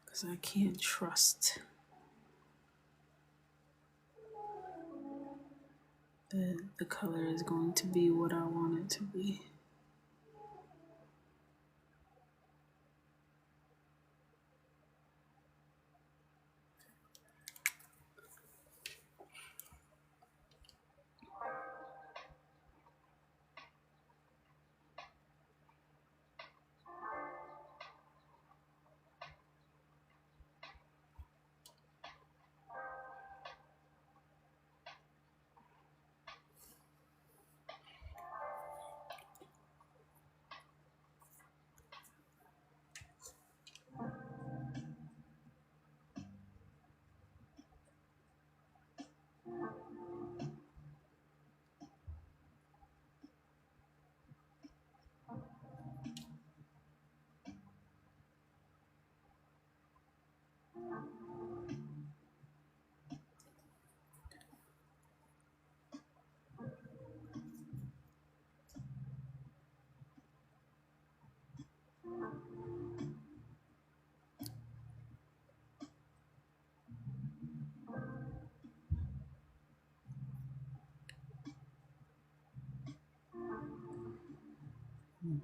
A: Because I can't trust that the color is going to be what I want it to be.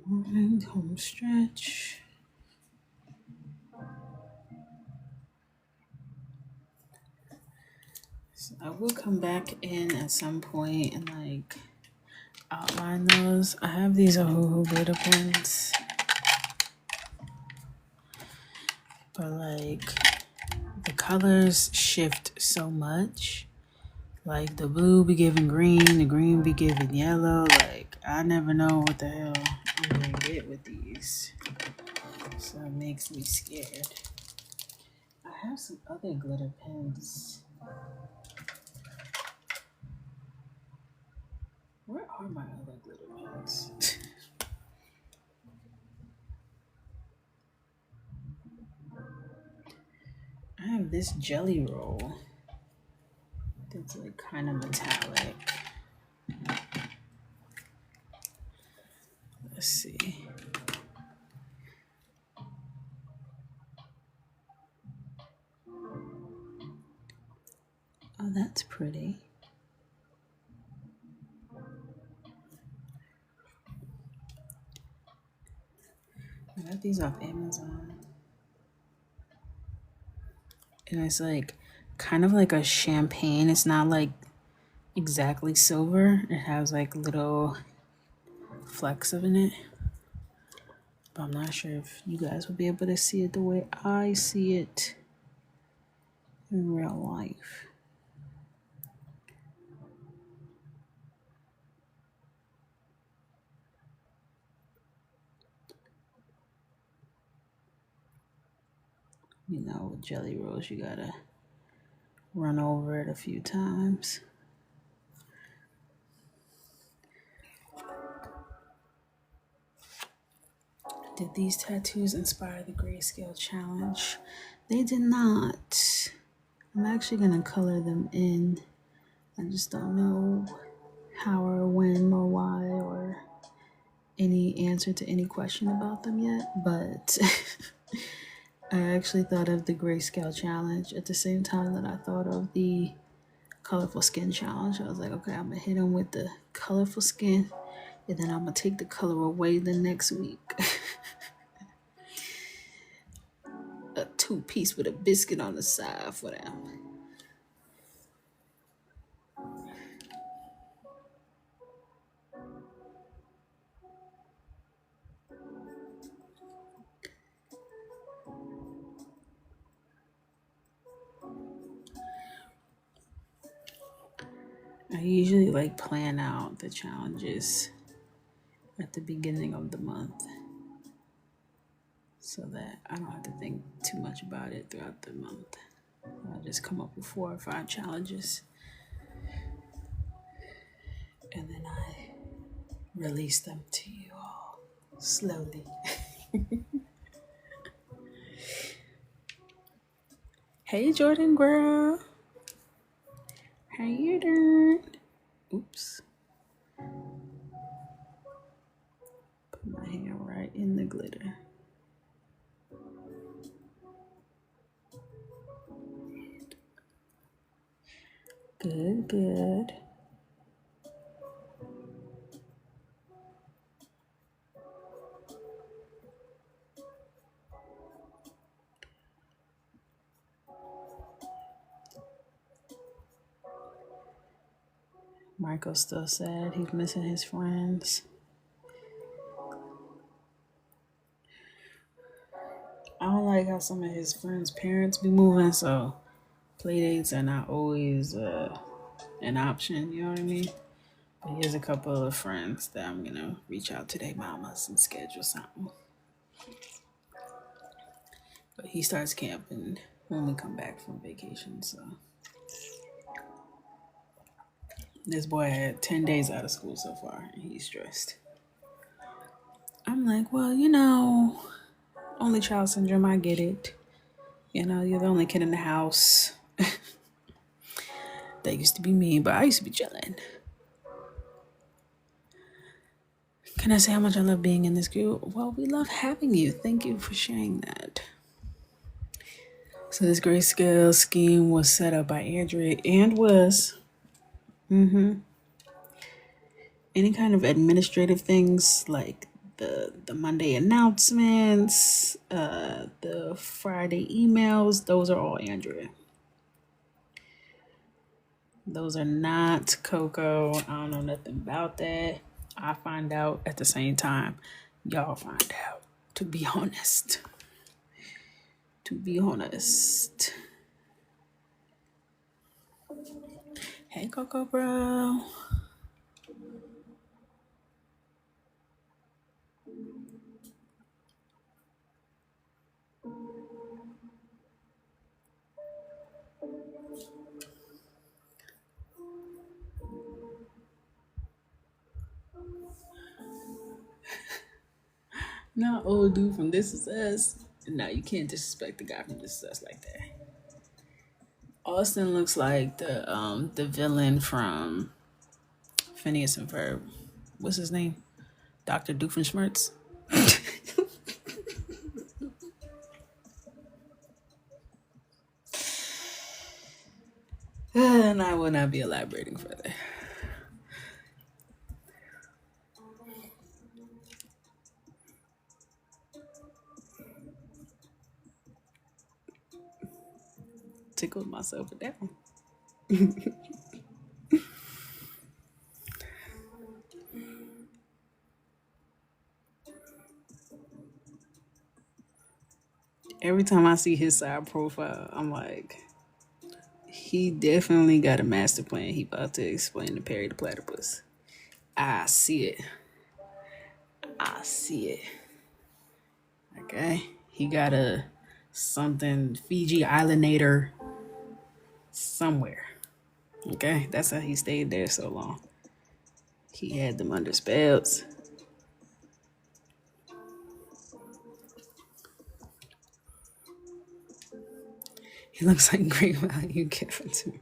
A: Morning home stretch. So I will come back in at some point and like outline those. I have these Ohuhu glitter pens, but like the colors shift so much. Like the blue be giving green, the green be giving yellow. Like I never know what the hell I'm gonna get with these. So it makes me scared. I have some other glitter pens. Where are my other glitter pens? I have this jelly roll that's like kind of metallic. Let's see. Oh, that's pretty. I got these off Amazon. And it's like kind of like a champagne. It's not like exactly silver. It has like little flecks of in it. But I'm not sure if you guys will be able to see it the way I see it in real life. You know, with jelly rolls, you gotta run over it a few times. Did these tattoos inspire the grayscale challenge? They did not. I'm actually gonna color them in. I just don't know how or when or why or any answer to any question about them yet, but I actually thought of the grayscale challenge at the same time that I thought of the colorful skin challenge. I was like, okay, I'm gonna hit him with the colorful skin, and then I'm gonna take the color away the next week. A 2-piece with a biscuit on the side for them. I usually like plan out the challenges at the beginning of the month so that I don't have to think too much about it throughout the month. I'll just come up with 4 or 5 challenges and then I release them to you all slowly. Hey Jordan girl, how you doing? Oops. Put my hand right in the glitter. Good, good. Michael's still sad. He's missing his friends. I don't like how some of his friends' parents be moving, so playdates are not always an option, you know what I mean? But here's a couple of friends that I'm gonna reach out to their mamas and schedule something. But he starts camping when we come back from vacation, so. This boy had 10 days out of school so far, and he's stressed. I'm like, well, only child syndrome, I get it. You're the only kid in the house. That used to be me, but I used to be chilling. Can I say how much I love being in this group? Well, we love having you. Thank you for sharing that. So this grayscale scheme was set up by Andrea and was any kind of administrative things like the Monday announcements, the Friday emails, those are all Andrea. Those are not Coco. I don't know nothing about that. I find out at the same time y'all find out, to be honest. Hey, Coco, bro. Not old dude from This Is Us. No, you can't disrespect the guy from This Is Us like that. Austin looks like the villain from Phineas and Ferb. What's his name? Dr. Doofenshmirtz. And I will not be elaborating further. Tickled myself down. Every time I see his side profile, I'm like, he definitely got a master plan. He about to explain to Perry the Platypus. I see it. Okay. He got a something Fiji Islander somewhere. Okay. That's how he stayed there so long. He had them under spells. He looks like great value given too.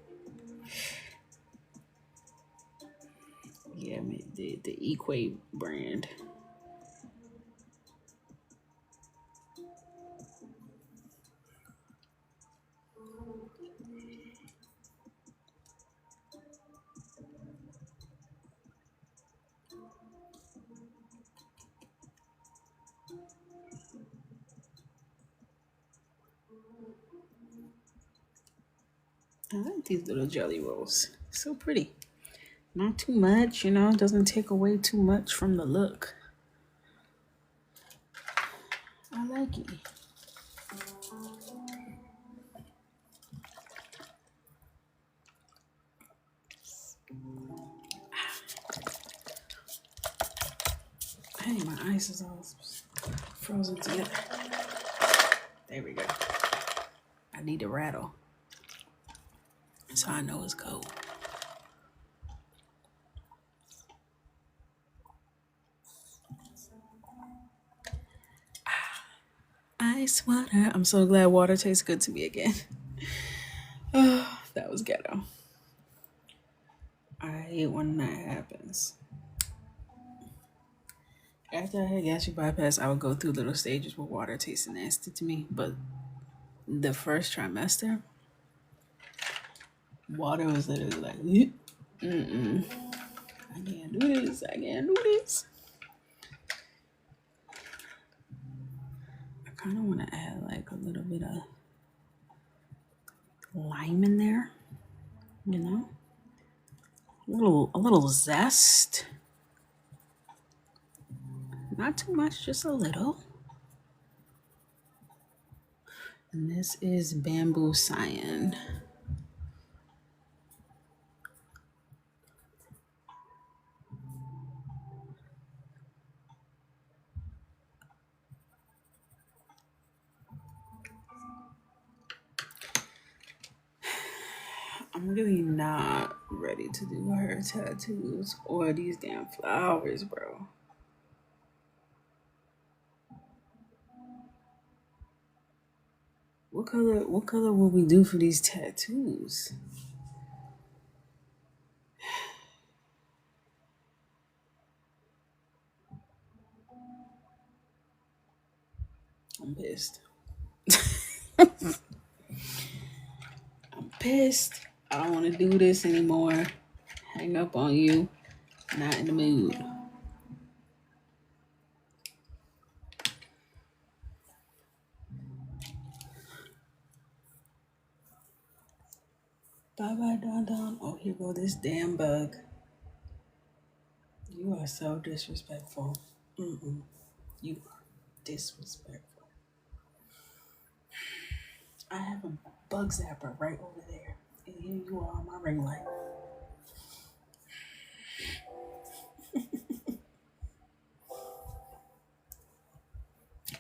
A: Yeah, I mean, the Equate brand. I like these little jelly rolls. So pretty. Not too much, you know, doesn't take away too much from the look. I like it. Hey, my ice is all frozen together. There we go. I need to rattle so I know it's cold. Ice water. I'm so glad water tastes good to me again. Oh, that was ghetto. I hate when that happens. After I had gastric bypass, I would go through little stages where water tasted nasty to me. But the first trimester, water was literally like, mm-mm. I can't do this. I can't do this. I kind of want to add like a little bit of lime in there, you know, a little zest. Not too much, just a little. And this is bamboo cyan. I'm really not ready to do her tattoos or these damn flowers, bro. What color will we do for these tattoos? I'm pissed. I'm pissed. I don't want to do this anymore. Hang up on you. Not in the mood. Bye bye, Don Don. Oh, here go this damn bug. You are so disrespectful. Mm-mm. You are disrespectful. I have a bug zapper right over there. And here you are on my ring light.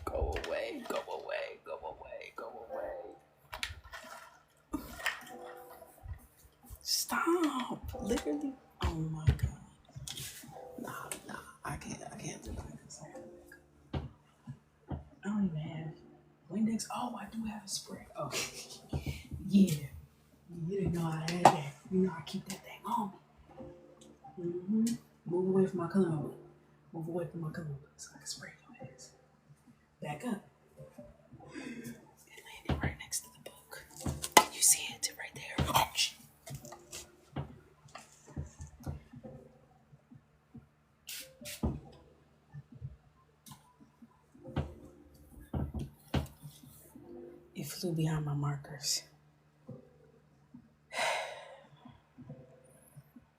A: Go away, go away, go away, go away. Stop. Literally. Oh my god. Nah. I can't do this. I don't even have Windex. Oh, I do have a spray. Oh, yeah. You didn't know I had that. You know I keep that thing on me. Mm-hmm. Move away from my cologne. Move away from my cologne so I can spray your ass. Back up. It landed right next to the book. Can you see it right there? Oh, shit. It flew behind my markers.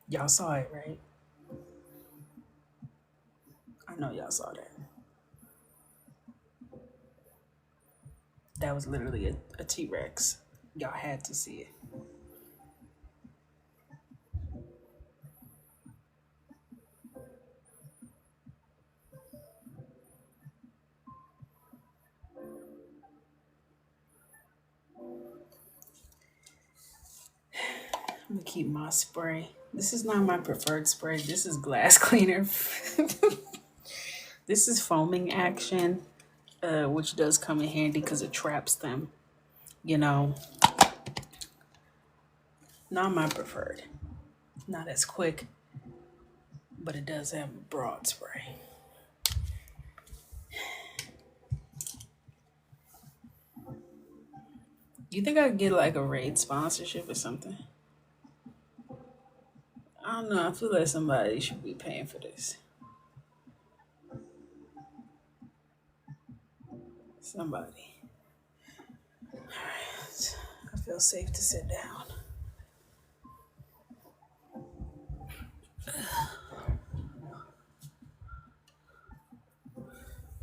A: Y'all saw it, right? I know y'all saw that. That was literally a T-Rex. Y'all had to see it. I'm gonna keep my spray. This is not my preferred spray. This is glass cleaner. This is foaming action, which does come in handy because it traps them. You know, not my preferred. Not as quick, but it does have a broad spray. You think I could get like a Raid sponsorship or something? I don't know. I feel like somebody should be paying for this. Somebody. All right. I feel safe to sit down.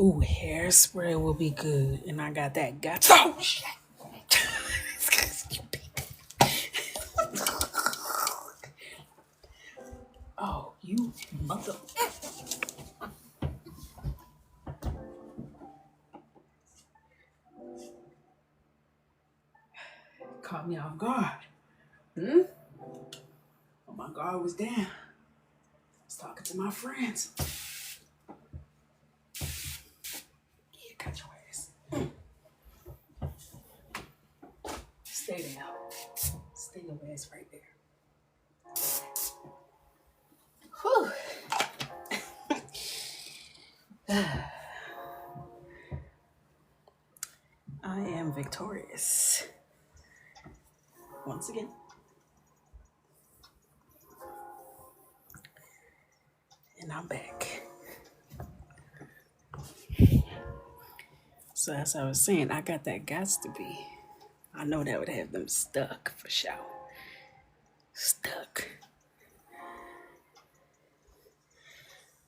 A: Ooh, hairspray will be good. And I got that. Oh, shit. Oh, you mother. Caught me off guard. Oh, my guard was down. I was talking to my friends. Yeah, got your ass. Stay down. Stay your ass right there. Whew. I am victorious. Once again. And I'm back. So as I was saying, I got that gots to be. I know that would have them stuck for sure. Stuck.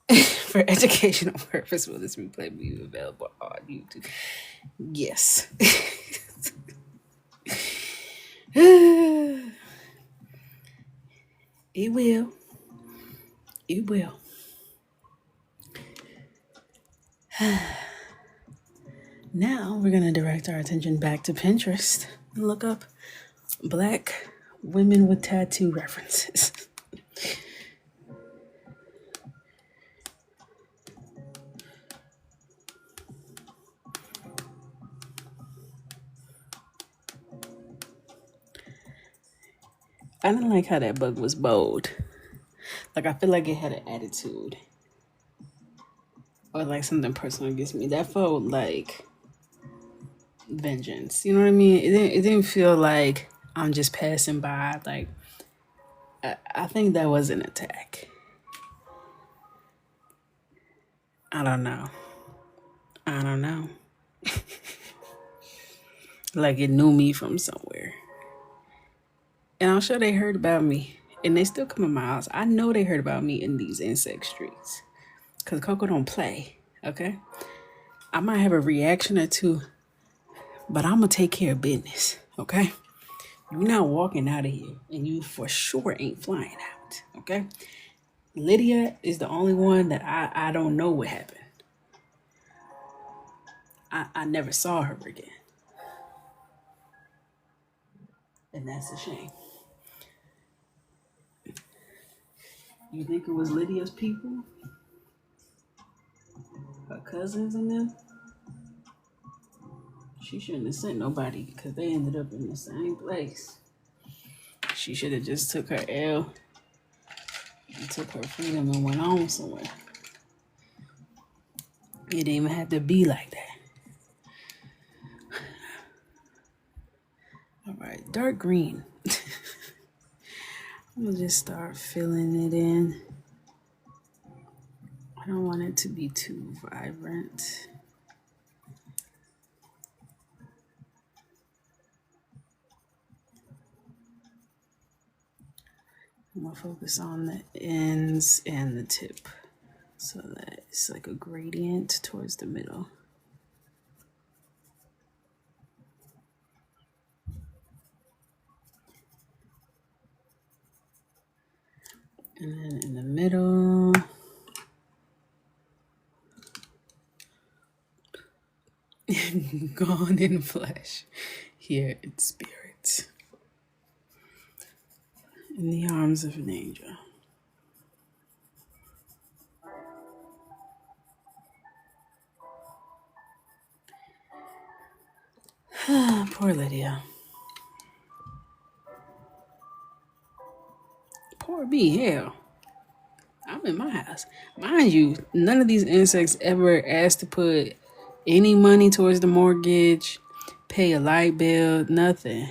A: For educational purpose, will this replay be available on YouTube? Yes. It will. It will. Now we're going to direct our attention back to Pinterest and look up Black women with tattoo references. I didn't like how that bug was bold. Like, I feel like it had an attitude. Or like something personal against me. That felt like vengeance. You know what I mean? It didn't feel like I'm just passing by. Like, I think that was an attack. I don't know. Like it knew me from somewhere. And I'm sure they heard about me. And they still come in my house. I know they heard about me in these insect streets. Because Coco don't play, okay? I might have a reaction or two, but I'm going to take care of business, okay? You're not walking out of here, and you for sure ain't flying out, okay? Lydia is the only one that I don't know what happened. I never saw her again. And that's a shame. You think it was Lydia's people? Her cousins and them? She shouldn't have sent nobody because they ended up in the same place. She should have just took her L and took her freedom and went on somewhere. It didn't even have to be like that. All right, dark green. I'm gonna just start filling it in. I don't want it to be too vibrant. I'm gonna focus on the ends and the tip so that it's like a gradient towards the middle. And then in the middle, gone in flesh, here in spirit. In the arms of an angel. Poor Lydia. Poor B, hell. I'm in my house. Mind you, none of these insects ever asked to put any money towards the mortgage, pay a light bill, nothing.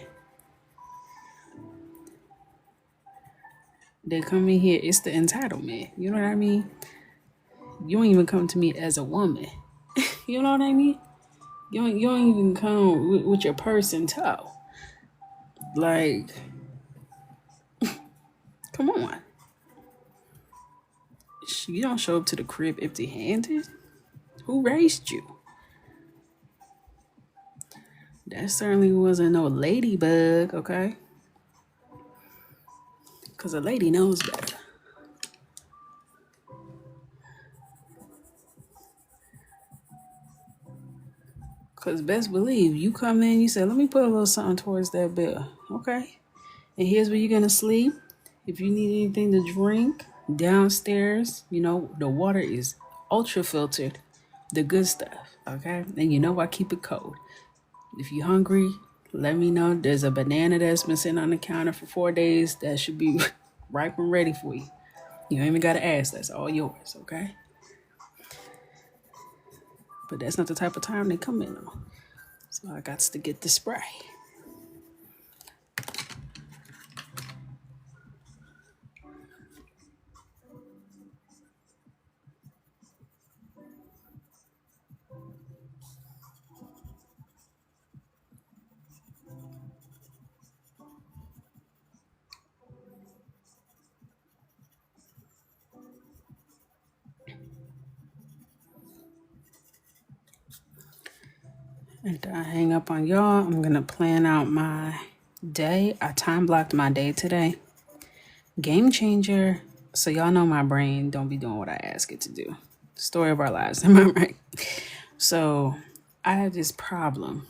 A: They come in here, it's the entitlement. You know what I mean? You don't even come to me as a woman. You know what I mean? You don't even come with your purse in tow. Like, come on. You don't show up to the crib empty-handed. Who raised you? That certainly wasn't no ladybug, okay? Because a lady knows better. Because best believe you come in, you say, let me put a little something towards that bill. Okay. And here's where you're going to sleep. If you need anything to drink, downstairs, the water is ultra filtered, the good stuff. Okay. And I keep it cold. If you're hungry, let me know. There's a banana that's been sitting on the counter for 4 days that should be ripe and ready for you. You don't even got to ask. That's all yours. Okay. But that's not the type of time they come in on. So I got to get the spray. After I hang up on y'all, I'm going to plan out my day. I time blocked my day today. Game changer. So y'all know my brain don't be doing what I ask it to do. Story of our lives, am I right? So I have this problem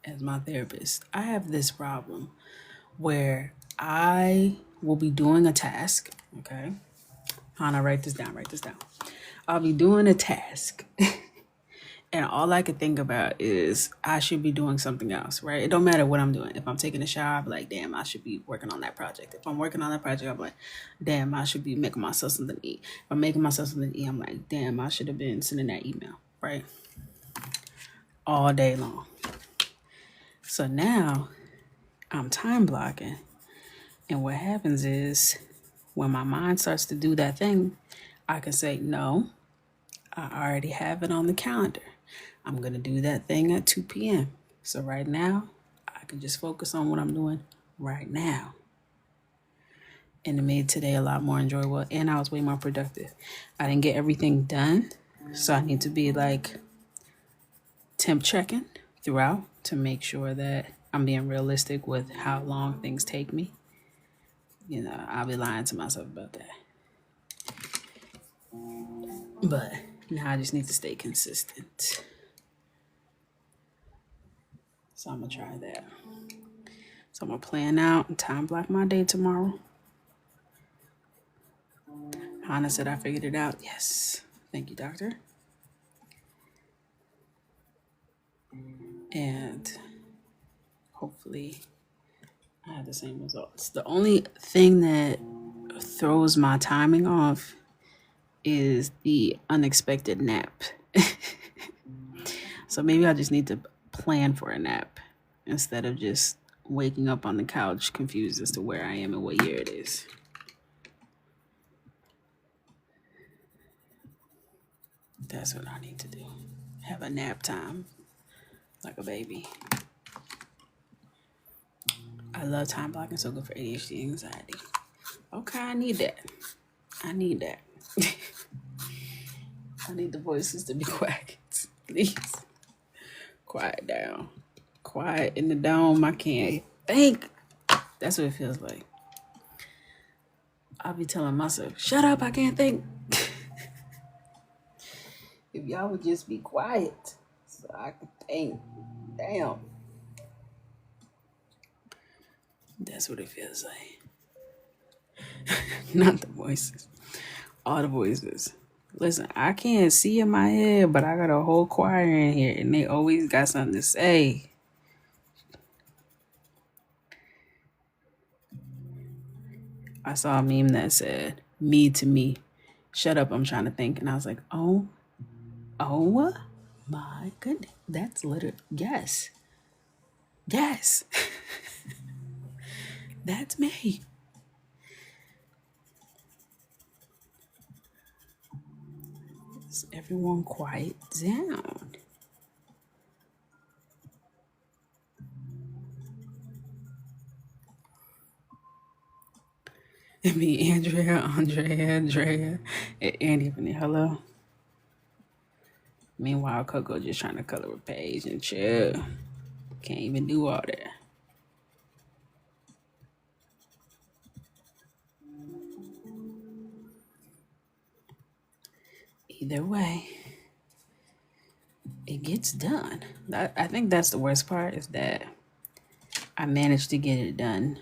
A: as my therapist. I have this problem where I will be doing a task. Okay. Hannah, write this down. I'll be doing a task. And all I could think about is I should be doing something else, right? It don't matter what I'm doing. If I'm taking a shower, I'm like, damn, I should be working on that project. If I'm working on that project, I'm like, damn, I should be making myself something to eat. If I'm making myself something to eat, I'm like, damn, I should have been sending that email, right? All day long. So now I'm time blocking. And what happens is when my mind starts to do that thing, I can say, no, I already have it on the calendar. I'm going to do that thing at 2 p.m. So right now, I can just focus on what I'm doing right now. And it made today a lot more enjoyable, and I was way more productive. I didn't get everything done, so I need to be like temp checking throughout to make sure that I'm being realistic with how long things take me. I'll be lying to myself about that. But now I just need to stay consistent. So I'm going to try that. So I'm going to plan out and time block my day tomorrow. Hannah said I figured it out. Yes. Thank you, doctor. And hopefully I have the same results. The only thing that throws my timing off is the unexpected nap. So maybe I just need to plan for a nap instead of just waking up on the couch confused as to where I am and what year it is. That's what I need to do. Have a nap time like a baby. I love time blocking, so good for ADHD anxiety. Okay, I need that. I need the voices to be quiet. Please. Quiet down. Quiet in the dome. I can't think. That's what it feels like. I'll be telling myself, shut up, I can't think. If y'all would just be quiet so I could think. Damn. That's what it feels like. Not the voices. All the voices. Listen, I can't see in my head, but I got a whole choir in here, and they always got something to say. I saw a meme that said, me to me. Shut up, I'm trying to think. And I was like, oh my goodness. That's literally, yes. Yes. That's me. Is everyone quiet down? And me, Andrea, and Andy. Hello. Meanwhile, Coco just trying to color with Paige and chill. Can't even do all that. Either way, it gets done. I think that's the worst part, is that I managed to get it done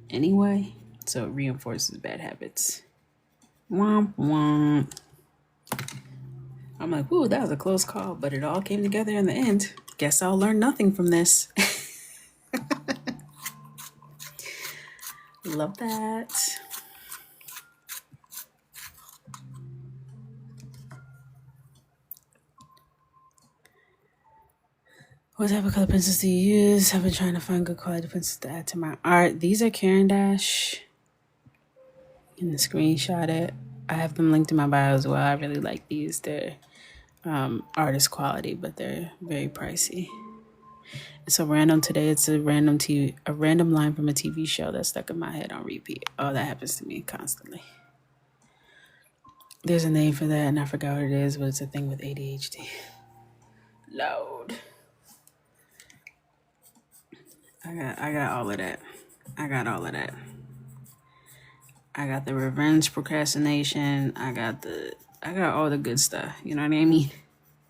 A: anyway, so it reinforces bad habits. Womp womp. I'm like, ooh, that was a close call, but it all came together in the end. Guess I'll learn nothing from this. Love that. What type of color pencils do you use? I've been trying to find good quality pencils to add to my art. These are Caran d'Ache. In the screenshot it. I have them linked in my bio as well. I really like these. They're artist quality, but they're very pricey. It's a random today. It's a random line from a TV show that's stuck in my head on repeat. Oh, that happens to me constantly. There's a name for that, and I forgot what it is, but it's a thing with ADHD. Load. I got all of that. I got all of that. I got the revenge procrastination. I got all the good stuff. You know what I mean?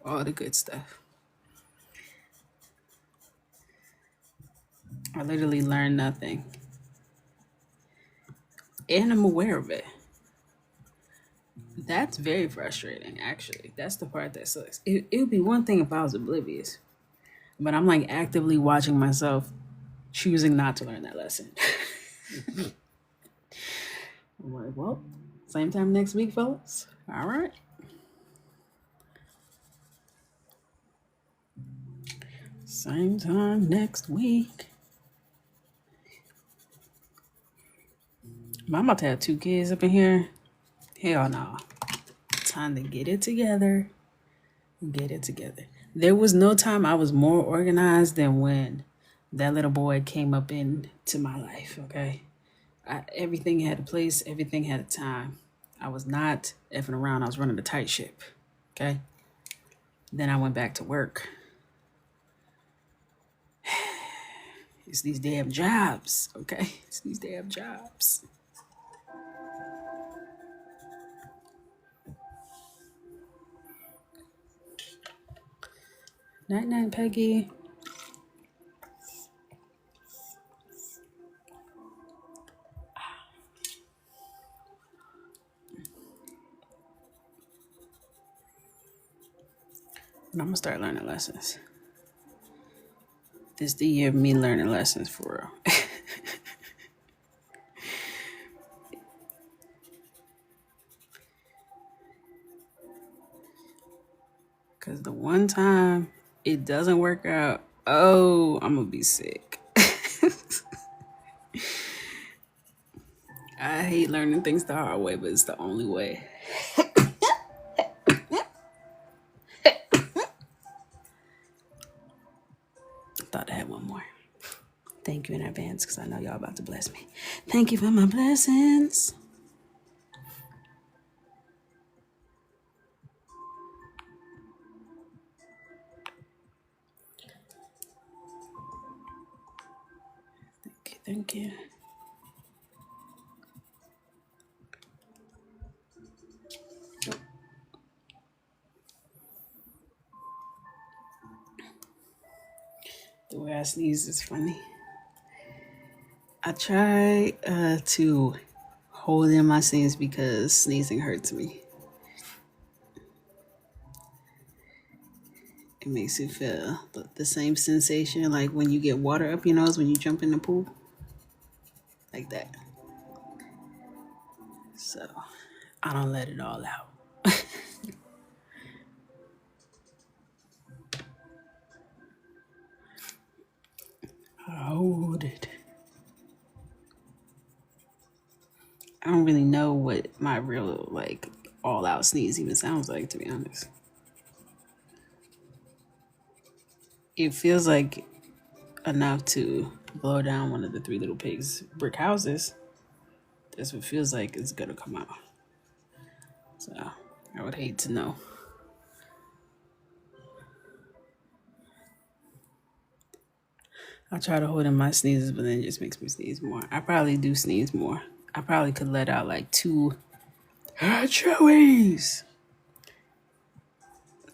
A: All the good stuff. I literally learned nothing. And I'm aware of it. That's very frustrating, actually. That's the part that sucks. It would be one thing if I was oblivious, but I'm like actively watching myself choosing not to learn that lesson. I'm like, well, same time next week, fellas. All right. Same time next week. I'm about to have 2 kids up in here. Hell no. Time to get it together. Get it together. There was no time I was more organized than when that little boy came up into my life, okay? Everything had a place. Everything had a time. I was not effing around. I was running a tight ship, okay? Then I went back to work. It's these damn jobs, okay? It's these damn jobs. Night night, Peggy. And I'm gonna start learning lessons. This is the year of me learning lessons for real. Because the one time it doesn't work out, oh, I'm gonna be sick. I hate learning things the hard way, but it's the only way. Thought I had one more. Thank you in advance, because I know y'all about to bless me. Thank you for my blessings. Thank you. The way I sneeze is funny. I try to hold in my sneeze because sneezing hurts me. It makes you feel the same sensation like when you get water up your nose when you jump in the pool. Like that. So I don't let it all out. Hold it. I don't really know what my real, like, all out sneeze even sounds like, to be honest. It feels like enough to blow down one of the Three Little Pigs brick houses. That's what it feels like it's gonna come out. So I would hate to know. I try to hold in my sneezes, but then it just makes me sneeze more. I probably do sneeze more. I probably could let out like 2 chewies.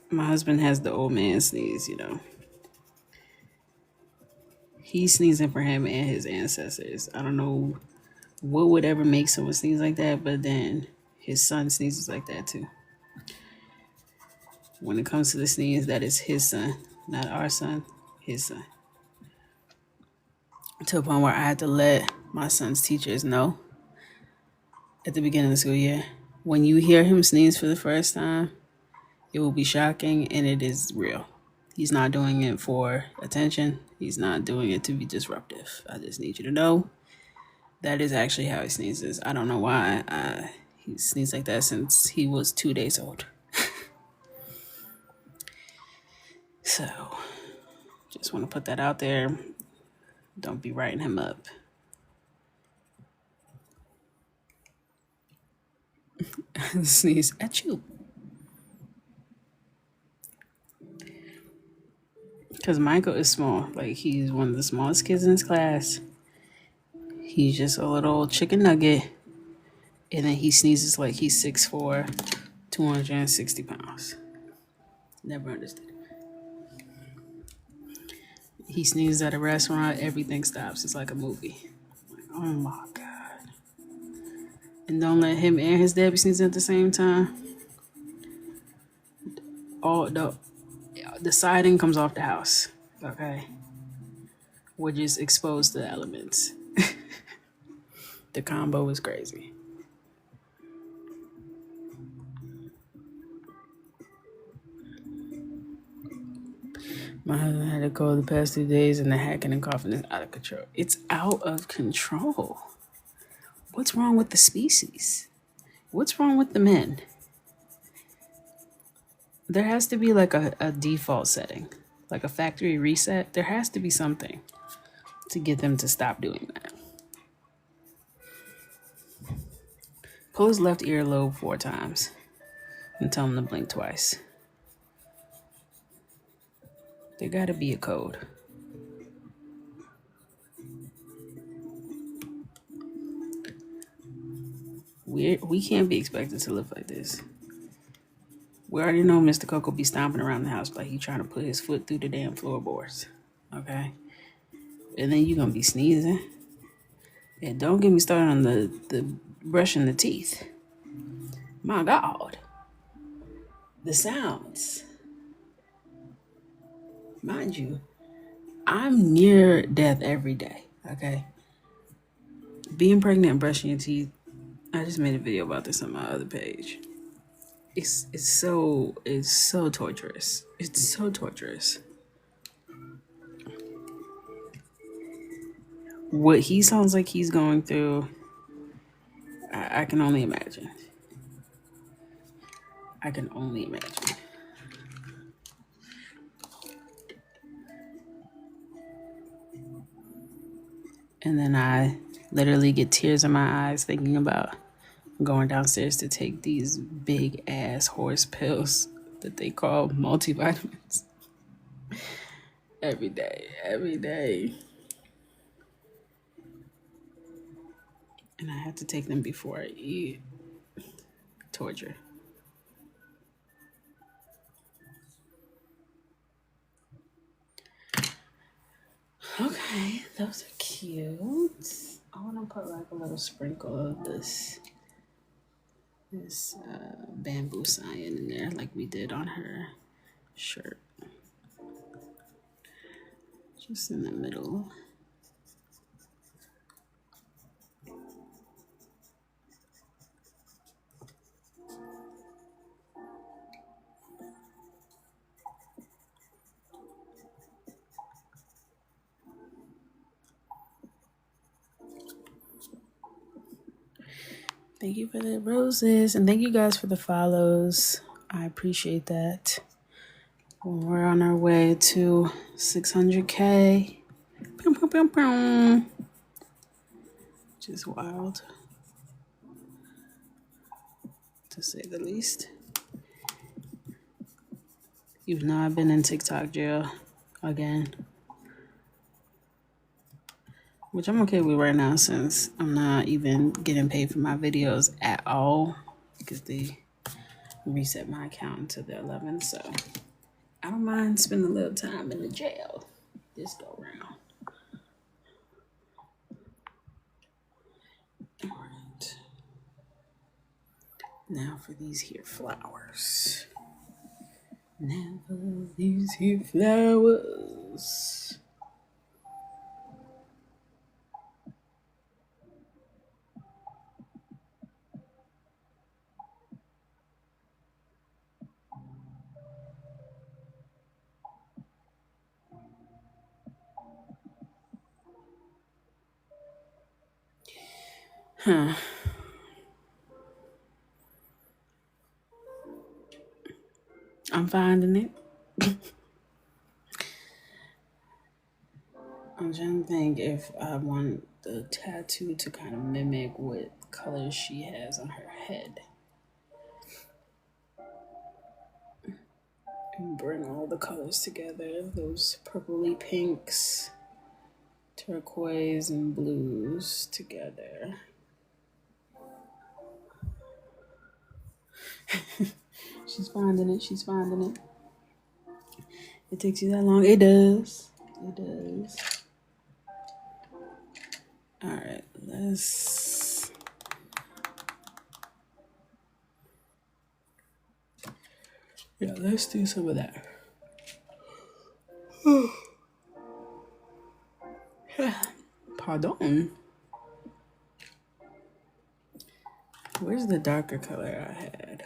A: My husband has the old man sneeze, you know. He's sneezing for him and his ancestors. I don't know what would ever make someone sneeze like that, but then his son sneezes like that too. When it comes to the sneeze, that is his son, not our son, his son. To a point where I had to let my son's teachers know at the beginning of the school year, when you hear him sneeze for the first time, it will be shocking and it is real. He's not doing it for attention. He's not doing it to be disruptive. I just need you to know that is actually how he sneezes. I don't know why he sneezed like that since he was 2 days old. So, just want to put that out there. Don't be writing him up. Sneeze at you. Because Michael is small. Like, he's one of the smallest kids in his class. He's just a little chicken nugget. And then he sneezes like he's 6'4", 260 pounds. Never understood. He sneezes at a restaurant, everything stops. It's like a movie. Like, oh my God. And don't let him and his dad be sneezing at the same time. Oh, the siding comes off the house. Okay. We're just exposed to the elements. The combo is crazy. My husband had a cold the past 2 days and the hacking and coughing is out of control. It's out of control. What's wrong with the species? What's wrong with the men? There has to be like a default setting, like a factory reset. There has to be something to get them to stop doing that. Pull his left earlobe 4 times and tell him to blink twice. There gotta be a code. We can't be expected to live like this. We already know Mr. Coco be stomping around the house like he trying to put his foot through the damn floorboards. Okay? And then you gonna be sneezing. And don't get me started on the brushing the teeth. My God. The sounds. Mind you, I'm near death every day. Okay? Being pregnant and brushing your teeth, I just made a video about this on my other page. It's so torturous. It's so torturous. What he sounds like he's going through, I can only imagine. I can only imagine. And then I literally get tears in my eyes thinking about going downstairs to take these big ass horse pills that they call multivitamins. Every day. And I have to take them before I eat. Torture. Okay, those are cute. I want to put like a little sprinkle of this bamboo cyan in there like we did on her shirt. Just in the middle. Thank you for the roses, and thank you guys for the follows. I appreciate that. We're on our way to 600K. Pew, pew, pew, pew. Just wild, to say the least. Even though I've been in TikTok jail again. which I'm okay with right now since I'm not even getting paid for my videos at all because they reset my account until the 11th. So I don't mind spending a little time in the jail this go round. All right. Now for these here flowers. Now for these here flowers. Huh. I'm finding it. I'm trying to think if I want the tattoo to kind of mimic what colors she has on her head. And bring all the colors together. Those purpley pinks, turquoise, and blues together. She's finding it. She's finding it. It takes you that long? It does. It does. All right, let's. Yeah, let's do some of that. Pardon. Where's the darker color I had?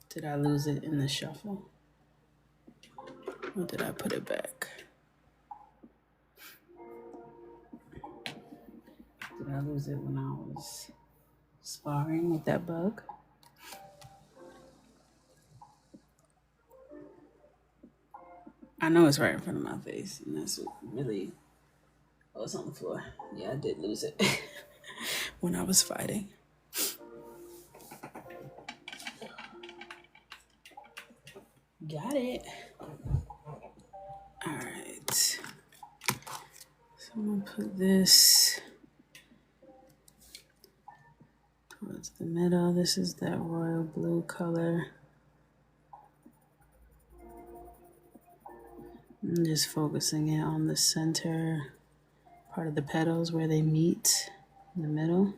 A: Did I lose it in the shuffle? Or did I put it back? Did I lose it when I was sparring with that bug? I know it's right in front of my face, and that's what really. Oh, it's on the floor. Yeah, I did lose it when I was fighting. Got it. All right. So I'm gonna put this towards the middle. This is that royal blue color. I'm just focusing it on the center part of the petals where they meet in the middle.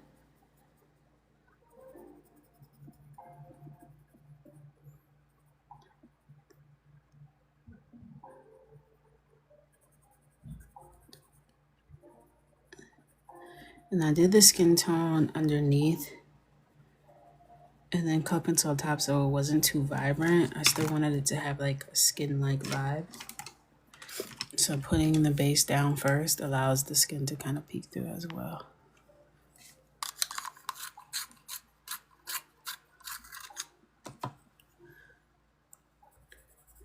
A: And I did the skin tone underneath and then cup until top so it wasn't too vibrant. I still wanted it to have like a skin-like vibe. So putting the base down first allows the skin to kind of peek through as well.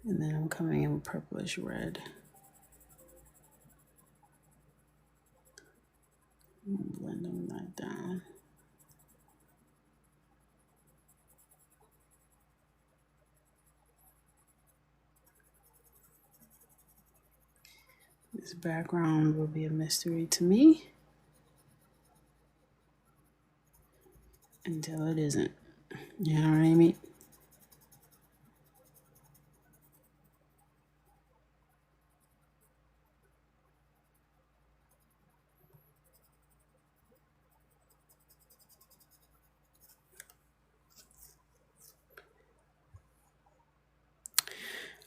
A: And then I'm coming in with purplish red. Blending that down. This background will be a mystery to me until it isn't. You know what I mean?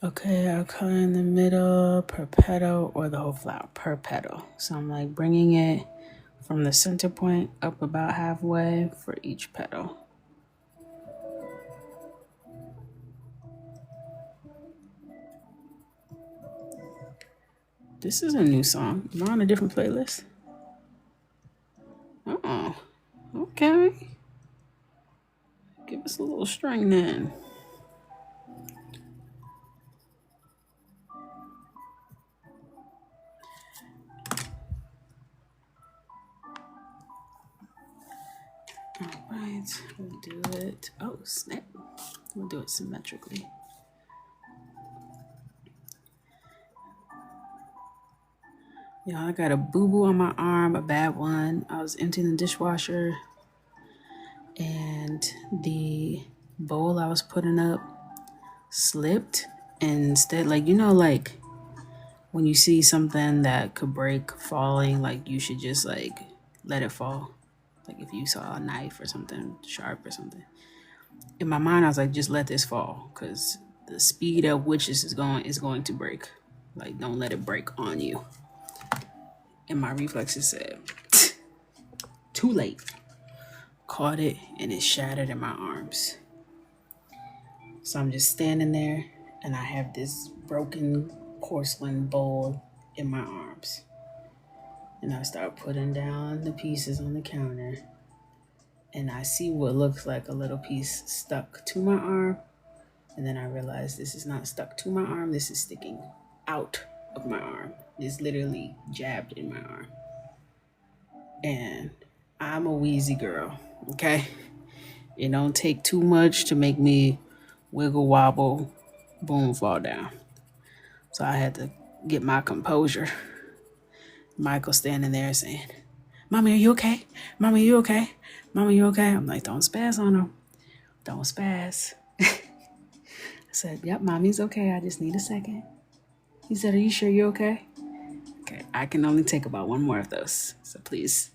A: Okay, I'll color in the middle per petal or the whole flower per petal. So I'm like bringing it from the center point up about halfway for each petal. This is a new song. Am I on a different playlist? Oh, okay. Give us a little string then. All right, we'll do it. Oh, snap. We'll do it symmetrically. Y'all, I got a boo-boo on my arm, a bad one. I was emptying the dishwasher and the bowl I was putting up slipped. And instead, like, like when you see something that could break falling, like you should just like let it fall. Like if you saw a knife or something sharp or something. In my mind, I was like, just let this fall, because the speed at which this is going to break. Like, don't let it break on you. And my reflexes said, too late. Caught it and it shattered in my arms. So I'm just standing there and I have this broken porcelain bowl in my arms. And I start putting down the pieces on the counter. And I see what looks like a little piece stuck to my arm. And then I realize this is not stuck to my arm. This is sticking out of my arm. It's literally jabbed in my arm. And I'm a wheezy girl, okay? It don't take too much to make me wiggle, wobble, boom, fall down. So I had to get my composure. Michael standing there saying, Mommy, are you okay? Mommy, are you okay? Mommy, are you okay? I'm like, don't spaz on him. Don't spaz. I said, yep, Mommy's okay. I just need a second. He said, are you sure you're okay? Okay, I can only take about one more of those. So please,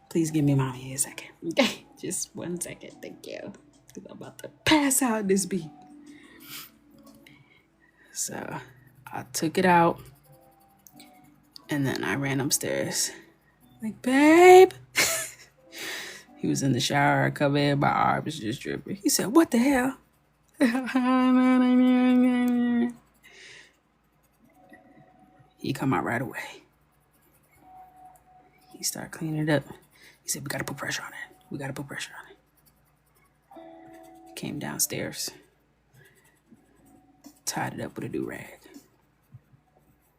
A: please give me Mommy a second. Okay, just 1 second. Thank you. Because I'm about to pass out this beat. So I took it out. And then I ran upstairs. Like, babe. He was in the shower. I come in. My arm was just dripping. He said, what the hell? He come out right away. He started cleaning it up. He said, we got to put pressure on it. We got to put pressure on it. Came downstairs. Tied it up with a do-rag.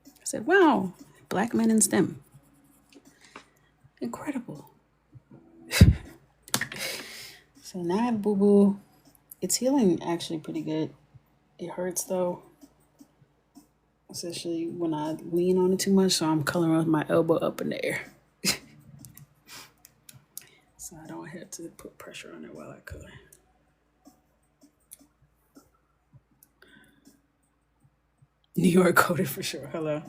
A: I said, wow, Black men in STEM. Incredible. So now I have boo-boo. It's healing actually pretty good. It hurts though. Especially when I lean on it too much, so I'm coloring with my elbow up in the air. So I don't have to put pressure on it while I color. New York coded for sure. Hello.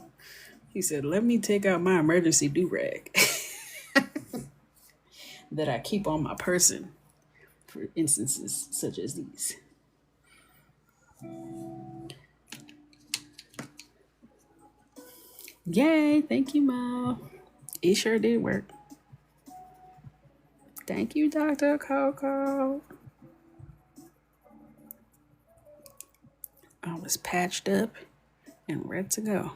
A: He said, let me take out my emergency do-rag that I keep on my person for instances such as these. Yay, thank you, Mom. It sure did work. Thank you, Dr. Coco. I was patched up and ready to go.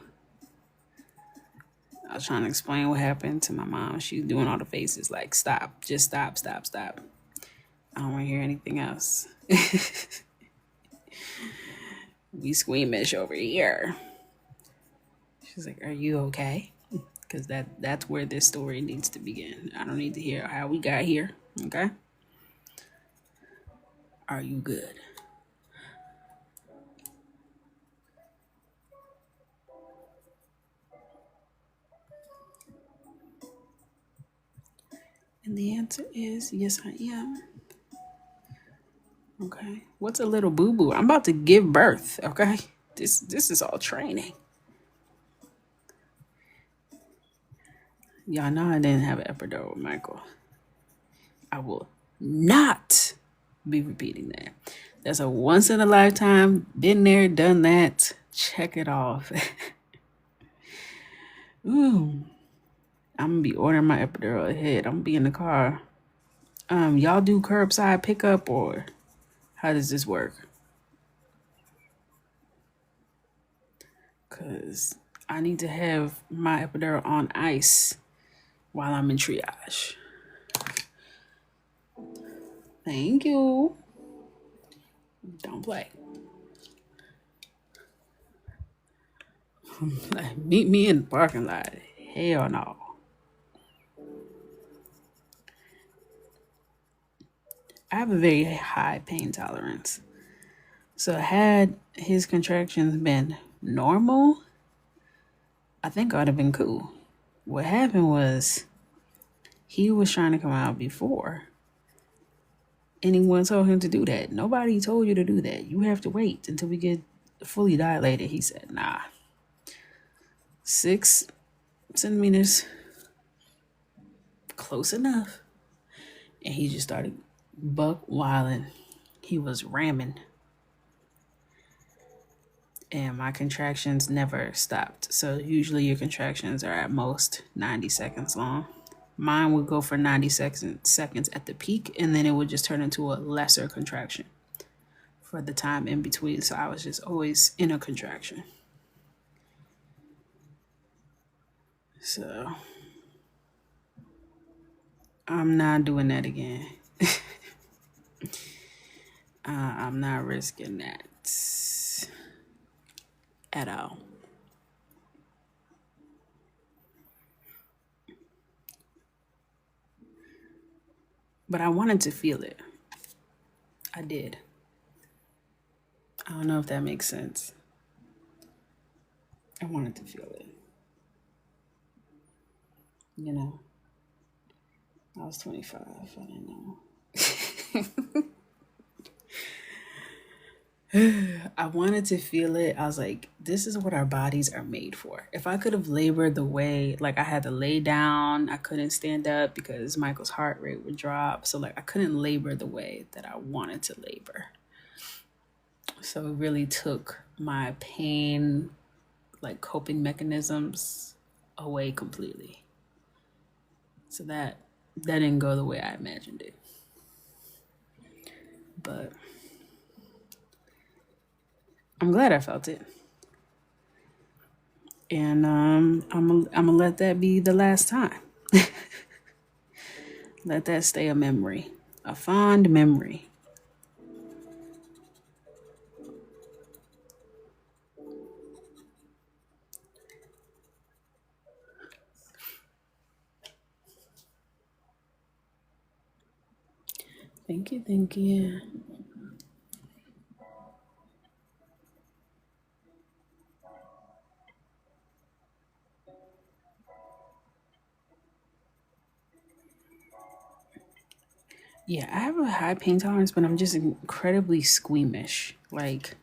A: I was trying to explain what happened to my mom. She's doing all the faces like, stop, just stop, stop, stop. I don't want to hear anything else. We squeamish over here. She's like, are you okay? Because that's where this story needs to begin. I don't need to hear how we got here, okay? Are you good? And the answer is yes, I am. Okay. What's a little boo-boo? I'm about to give birth, okay? This is all training. Y'all know I didn't have an epidural with Michael. I will not be repeating that. That's a once in a lifetime. Been there, done that. Check it off. Ooh. I'm gonna be ordering my epidural ahead. I'm gonna be in the car. Y'all do curbside pickup or how does this work? Cause I need to have my epidural on ice while I'm in triage. Thank you. Don't play. Like, meet me in the parking lot. Hell no. I have a very high pain tolerance. So had his contractions been normal, I think I'd have been cool. What happened was he was trying to come out before. Anyone told him to do that. Nobody told you to do that. You have to wait until we get fully dilated. He said, nah. 6 centimeters, close enough. And he just started buck wilding. He was ramming. And my contractions never stopped. So usually your contractions are at most 90 seconds long. Mine would go for 90 seconds at the peak, and then it would just turn into a lesser contraction for the time in between. So I was just always in a contraction. So I'm not doing that again. I'm not risking that at all. But I wanted to feel it. I did. I don't know if that makes sense. I wanted to feel it. You know, I was 25. I didn't know. I wanted to feel it. I was like, this is what our bodies are made for. If I could have labored the way, like I had to lay down, I couldn't stand up because Michael's heart rate would drop. So like I couldn't labor the way that I wanted to labor. So it really took my pain, like coping mechanisms away completely. So that didn't go the way I imagined it. But I'm glad I felt it. And I'm gonna let that be the last time. Let that stay a memory, a fond memory. Thank you, thank you. Yeah, I have a high pain tolerance, but I'm just incredibly squeamish. Like,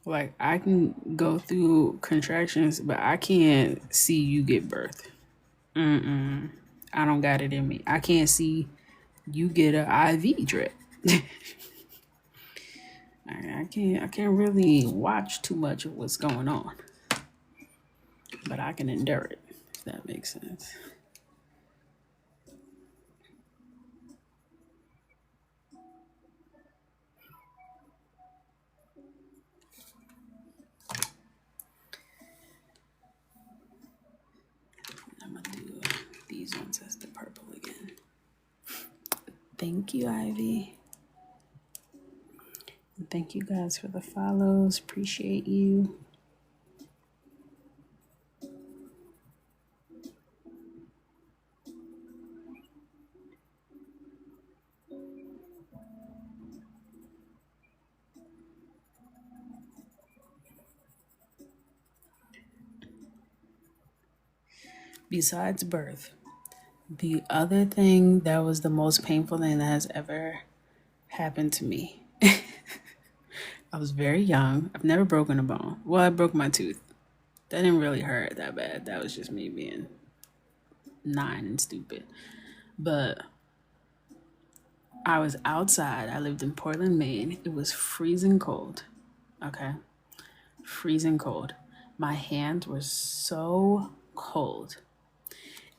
A: like I can go through contractions, but I can't see you get birth. I don't got it in me. I can't see you get an IV drip. I can't really watch too much of what's going on, but I can endure it, if that makes sense. I'm gonna do these ones as the purple again. Thank you, Ivy. And thank you guys for the follows. Appreciate you. Besides birth, the other thing that was the most painful thing that has ever happened to me. I was very young. I've never broken a bone. Well, I broke my tooth. That didn't really hurt that bad. That was just me being 9 and stupid. But I was outside. I lived in Portland, Maine. It was freezing cold. Okay. Freezing cold. My hands were so cold.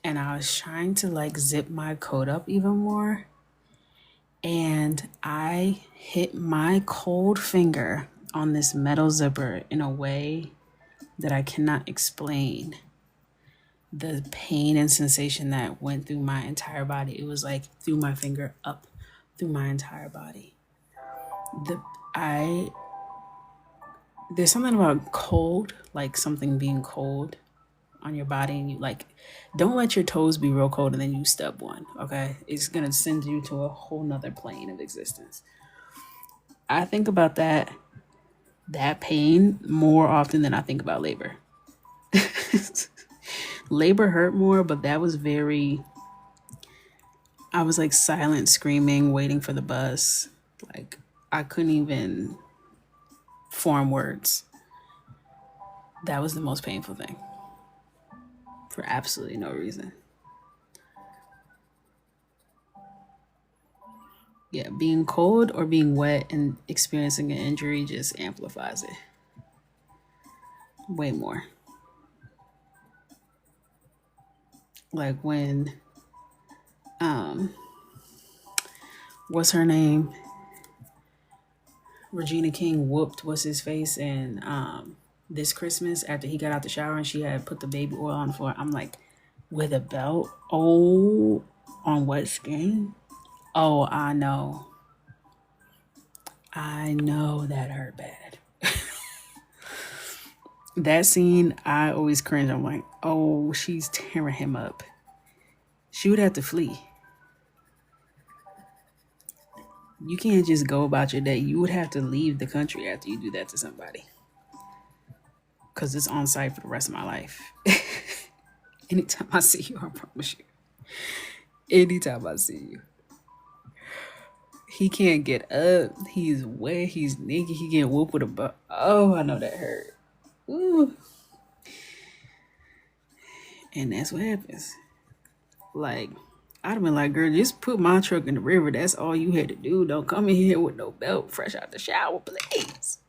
A: And I was trying to like zip my coat up even more. And I hit my cold finger on this metal zipper in a way that I cannot explain. The pain and sensation that went through my entire body. It was like through my finger up through my entire body. There's something about cold, like something being cold on your body, and you like don't let your toes be real cold and then you stub one. Okay, it's gonna send you to a whole nother plane of existence. I think about that pain more often than I think about labor. Labor hurt more, but that was very, I was like silent screaming, waiting for the bus. Like I couldn't even form words. That was the most painful thing for absolutely no reason. Yeah, being cold or being wet and experiencing an injury just amplifies it way more. Like when, um, what's her name? Regina King whooped what's his face and this Christmas after he got out the shower and she had put the baby oil on the floor. I'm like, with a belt? Oh, on what skin? Oh, I know. I know that hurt bad. That scene, I always cringe. I'm like, oh, she's tearing him up. She would have to flee. You can't just go about your day. You would have to leave the country after you do that to somebody. Because it's on site for the rest of my life. Anytime I see you, I promise you. Anytime I see you. He can't get up. He's wet. He's naked. He get whooped with a butt. Oh, I know that hurt. Ooh. And that's what happens. Like, I'd have been like, girl, just put my truck in the river. That's all you had to do. Don't come in here with no belt fresh out the shower, please.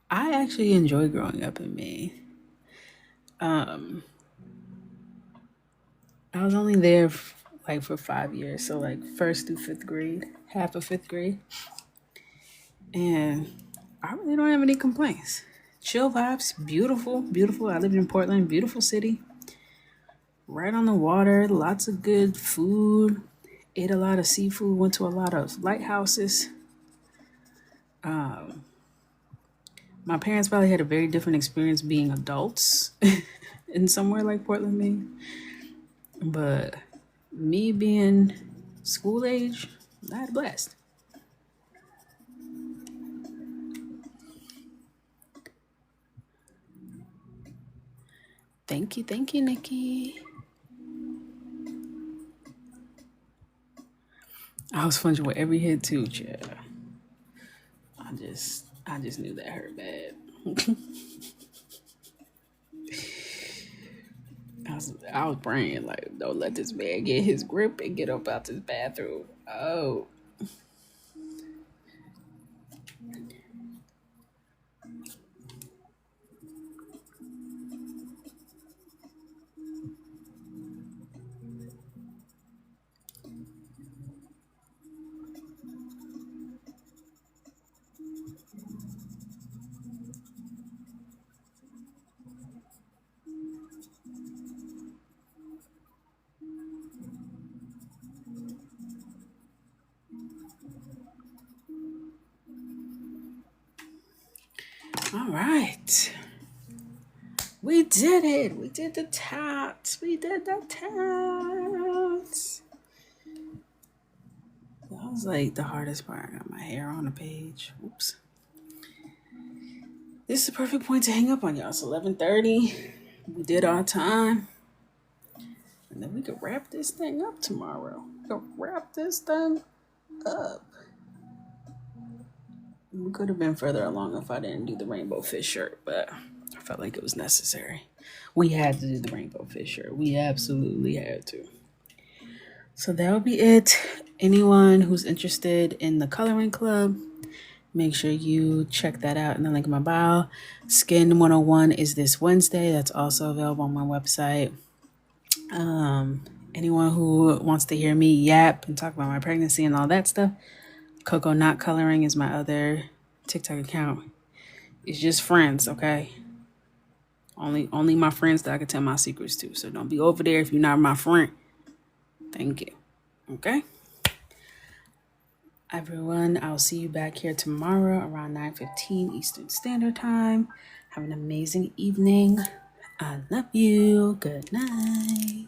A: I actually enjoy growing up in Maine. I was only there like for 5 years, so like first through fifth grade, half of fifth grade, and I really don't have any complaints. Chill vibes, beautiful, beautiful. I lived in Portland, beautiful city, right on the water, lots of good food. Ate a lot of seafood, went to a lot of lighthouses. My parents probably had a very different experience being adults in somewhere like Portland, Maine. But me being school age, I had a blast. Thank you, Nikki. I was flinching with every hit too, child. I just knew that hurt bad. I was praying like, don't let this man get his grip and get up out this bathroom. Oh, all right. We did it. We did the tots. We did the tots. That was like the hardest part. I got my hair on the page. Oops. This is the perfect point to hang up on y'all. It's 11:30. We did our time. And then we could wrap this thing up tomorrow. We could wrap this thing up. We could have been further along if I didn't do the rainbow fish shirt, but I felt like it was necessary. We had to do the rainbow fish shirt. We absolutely had to. So that would be it. Anyone who's interested in the coloring club, make sure you check that out in the link in my bio. Skin 101 is this Wednesday. That's also available on my website. Anyone who wants to hear me yap and talk about my pregnancy and all that stuff, Coco Not Coloring is my other TikTok account. It's just friends, okay? Only my friends that I can tell my secrets to. So don't be over there if you're not my friend. Thank you. Okay? Everyone, I'll see you back here tomorrow around 9:15 Eastern Standard Time. Have an amazing evening. I love you. Good night.